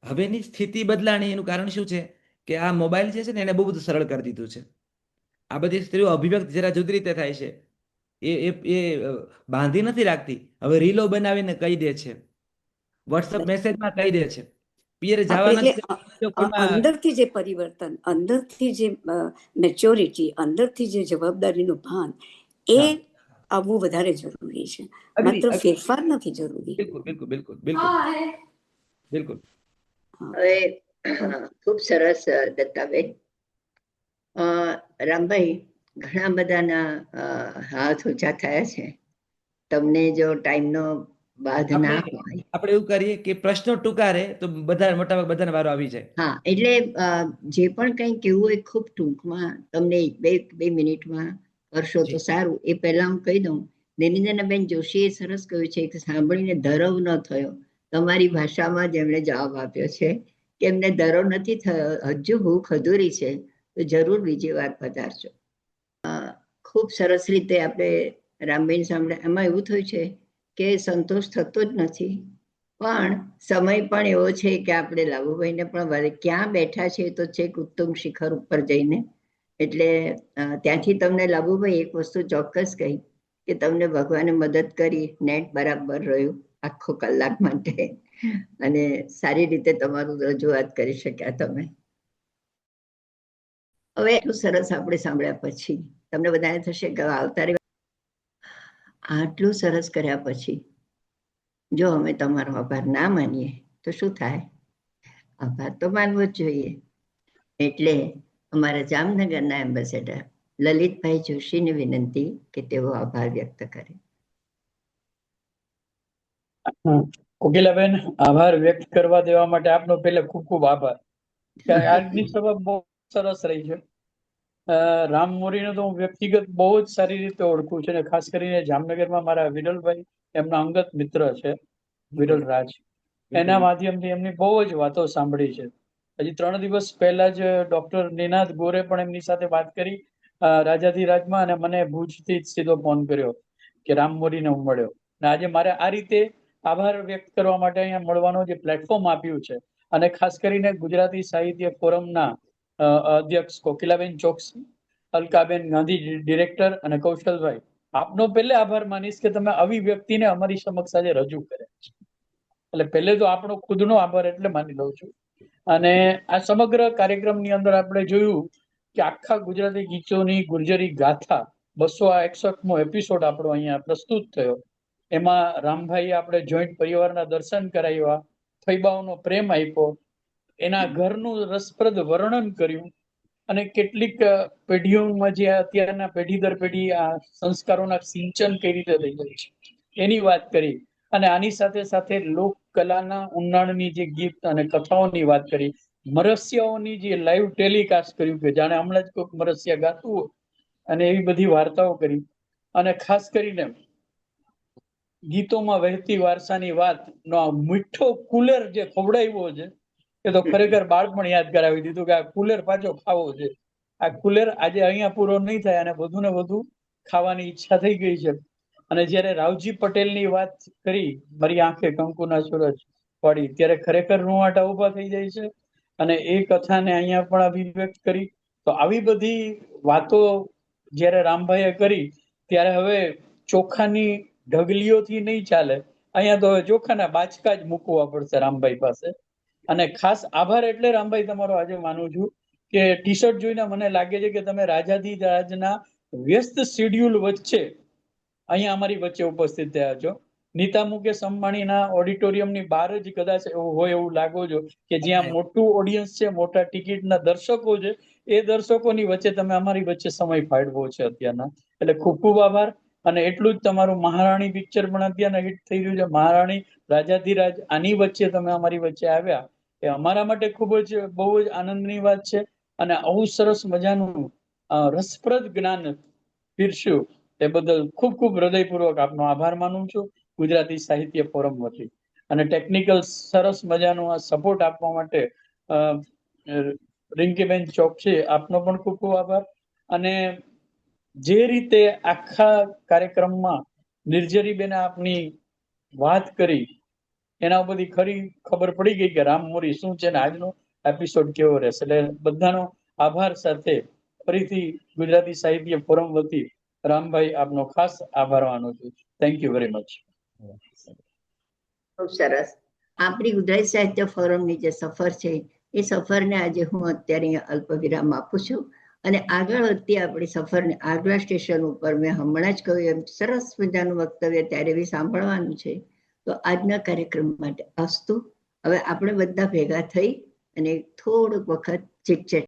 હવેની સ્થિતિ બદલાણી એનું કારણ શું છે કે આ મોબાઈલ જે છે ને એને બહુ બધું સરળ કરી દીધું છે. આ બધી સ્ત્રીઓ અભિવ્યક્ત જરા જુદી રીતે થાય છે. એ બાંધી નથી રાખતી. હવે રીલો બનાવીને કહી દે છે, વોટ્સઅપ મેસેજમાં કહી દે છે, પિયર જવાના એટલે અંદરથી જે પરિવર્તન, અંદરથી જે મેચ્યોરિટી, અંદરથી જે જવાબદારીનું ભાન, એ આવવું વધારે જરૂરી છે. માત્ર ફેરફાર નથી જરૂરી. બિલકુલ બિલકુલ બિલકુલ બિલકુલ બિલકુલ. હવે ખૂબ સરસ દત્તાબેન. રામભાઈ, ઘણા બધાના હાથ ઊંચા થયા છે. તમને જો ટાઈમનો બાધ ના હોય, આપણે એવું કરીએ કે પ્રશ્નો ટૂંકા રહે તો બધા મોટા બધાને વારો આવી જાય. હા, એટલે જે પણ કંઈ કહેવું હોય ખૂબ ટૂંકમાં તમને બે મિનિટમાં કરશો તો સારું. એ પહેલા હું કહી દઉં, નિરંજનાબેન જોશીએ સરસ કહ્યું છે કે સાંભળીને ધરવ ન થયો. તમારી ભાષામાં જેમણે જવાબ આપ્યો છે કે એમને ધરવ નથી થયો, હજુ ભૂખ અધૂરી છે, તો જરૂર બીજી વાર પધારજો. ખૂબ સરસ રીતે આપણે રામબેન સાંભળે. એમાં એવું થયું છે કે સંતોષ થતો જ નથી, પણ સમય પણ એવો છે કે આપણે લાભુભાઈને પણ ક્યાં બેઠા છે તો છેક ઉત્તમ શિખર ઉપર જઈને. એટલે ત્યાંથી તમને લાભુભાઈ એક વસ્તુ ચોક્કસ કહી કે તમને ભગવાને મદદ કરી, નેટ બરાબર રહ્યું આખો કલાક માટે, અને સારી રીતે તમારું રજૂઆત કરી શક્યા તમે. હવે એટલું સરસ આપણે સાંભળ્યા પછી તમને બધાને થશે કે આટલું સરસ કર્યા પછી જો અમે તમારો આભાર ના માનીએ તો શું થાય? આભાર તો માનવો જ જોઈએ. એટલે અમારા જામનગરના એમ્બેસેડર લલિતભાઈ જોશીને વિનંતી કે તેઓ આભાર વ્યક્ત કરે. કોકિલાબેન, આભાર વ્યક્ત કરવા દેવા માટે આપનો પહેલા ખૂબ ખૂબ આભાર. આજની સભા બહુ સરસ રહી છે. રામ મોરીને તો હું વ્યક્તિગત બહુ જ સારી રીતે ઓળખું છું, અને ખાસ કરીને જામનગરમાં મારા વિરલભાઈ એમના અંગત મિત્ર છે, વિરલ રાજ. એના માધ્યમથી એમની બહુ જ વાતો સાંભળી છે. હજી 3 દિવસ પહેલા જ ડોક્ટર નિનાદ ગોરે પણ એમની સાથે વાત કરી રાજાધિરાજમાં, અને મને ભુજથી સીધો ફોન કર્યો કે રામ મોરીને હું મળ્યો. અને આજે મારે આ રીતે આભાર વ્યક્ત કરવા માટે અહીંયા મળવાનો જે પ્લેટફોર્મ આપ્યું છે, અને ખાસ કરીને ગુજરાતી સાહિત્ય ફોરમના અધ્યક્ષ કોકિલાબેન ચોકસી, અલકાબેન ગાંધી ડિરેક્ટર, અને કૌશલભાઈ, આપનો પહેલે આભાર માનીશ કે તમે આવી વ્યક્તિને અમારી સમક્ષ આજે રજૂ કરે છે. એટલે પહેલે તો આપણો ખુદનો આભાર એટલે માની લઉં છું. અને આ સમગ્ર કાર્યક્રમની અંદર આપણે જોયું કે આખા ગુજરાતી ગીતોની ગુર્જરી ગાથા 261મો એપિસોડ આપણો અહીંયા પ્રસ્તુત થયો. એમાં રામભાઈએ આપણે જોઈન્ટ પરિવારના દર્શન કરાવ્યા, ફૈબાઓનો પ્રેમ આપ્યો, એના ઘરનું રસપ્રદ વર્ણન કર્યું, અને કેટલીક પેઢીઓમાં જે અત્યારના પેઢી દર પેઢી આ સંસ્કારોના સિંચન કઈ રીતે થઈ જાય છે એની વાત કરી. અને આની સાથે સાથે લોક કલાના ઉન્નાળની જે ગીત અને કથાઓની વાત કરી, મરસિયાઓની જે લાઈવ ટેલિકાસ્ટ કર્યું કે જાણે હમણાં જ કોઈક મરસિયા ગાતું હોય, અને એવી બધી વાર્તાઓ કરી. અને ખાસ કરીને ગીતોમાં વહેતી વારસાની વાત નો આ મીઠો કુલેર જે ખવડાવ્યો છે એ તો ખરેખર બાળપણ યાદ કરાવી દીધું કે આ કુલેર પાછો ખાવો છે. આ કુલેર આજે અહીંયા પૂરો નહીં થાય, અને વધુ ને વધુ ખાવાની ઈચ્છા થઈ ગઈ છે. અને જયારે રાવજી પટેલની વાત કરી, મારી આંખે કંકુના સૂરજ પડી, ત્યારે ખરેખર રૂવાટા ઉભા થઈ જાય છે. અને એ કથાને અહીંયા પણ અભિવ્યક્ત કરી. તો આવી બધી વાતો જયારે રામભાઈએ કરી, ત્યારે હવે ચોખાની ઢગલીઓથી નહીં ચાલે, અહીંયા તો હવે ચોખાના બાચકા જ મૂકવા પડશે રામભાઈ પાસે. અને ખાસ આભાર એટલે રામભાઈ તમારો આજે માનું છું કે ટી શર્ટ જોઈને મને લાગે છે કે તમે રાજાધિરાજના વ્યસ્ત શેડ્યુલ વચ્ચે અહીંયા અમારી વચ્ચે ઉપસ્થિત થયા છો. નીતા મુકેશ અંબાણીના ઓડિટોરિયમની બહાર જ કદાચ એવું હોય એવું લાગો છો કે જ્યાં મોટું ઓડિયન્સ છે, મોટા ટિકિટના દર્શકો છે, એ દર્શકોની વચ્ચે તમે અમારી વચ્ચે સમય ફાળવો છે અત્યારના. એટલે ખૂબ ખૂબ આભાર. અને એટલું જ તમારું મહારાણી પિક્ચર પણ અત્યારે હિટ થઈ રહ્યું છે, મહારાણી રાજાધિરાજ, આની વચ્ચે તમે અમારી વચ્ચે આવ્યા એ અમારા માટે ખૂબ જ બહુ જ આનંદની વાત છે. અને આવું સરસ મજાનું રસપ્રદ જ્ઞાન પીરસ્યું તે બદલ ખૂબ ખૂબ હૃદયપૂર્વક આપનો આભાર માનું છું ગુજરાતી સાહિત્ય ફોરમ વતી. અને ટેકનિકલ સરસ મજાનો આ સપોર્ટ આપવા માટે રિંકીબેન ચોકસી આપનો પણ ખૂબ ખૂબ આભાર. અને જે રીતે આખા કાર્યક્રમમાં નિર્જરીબેને આપની વાત કરી એના બધી ખરી ખબર પડી ગઈ કે રામમોરી શું છે ને આજનો એપિસોડ કેવો રહેશે. એટલે બધાનો આભાર સાથે ફરીથી ગુજરાતી સાહિત્ય ફોરમ વતી રામભાઈ આપનો ખાસ આભાર માનું છું. Thank you very much. ખૂબ સરસ. આપણી ગુજરાતી સાહિત્ય ફોરમની જે સફર છે એ સફરને આજે હું અત્યારે અહીંયા અલ્પ વિરામ આપું છું અને આગળ વધતી આપણી સફરને આગલા સ્ટેશન ઉપર મેં હમણાં જ કહ્યું એમ સરસ મજાનું વક્તવ્ય ત્યારે બી સાંભળવાનું છે. તો આજના કાર્યક્રમ માટે અસ્તુ. હવે આપણે બધા ભેગા થઈ અને થોડુંક વખત ચીટચેટ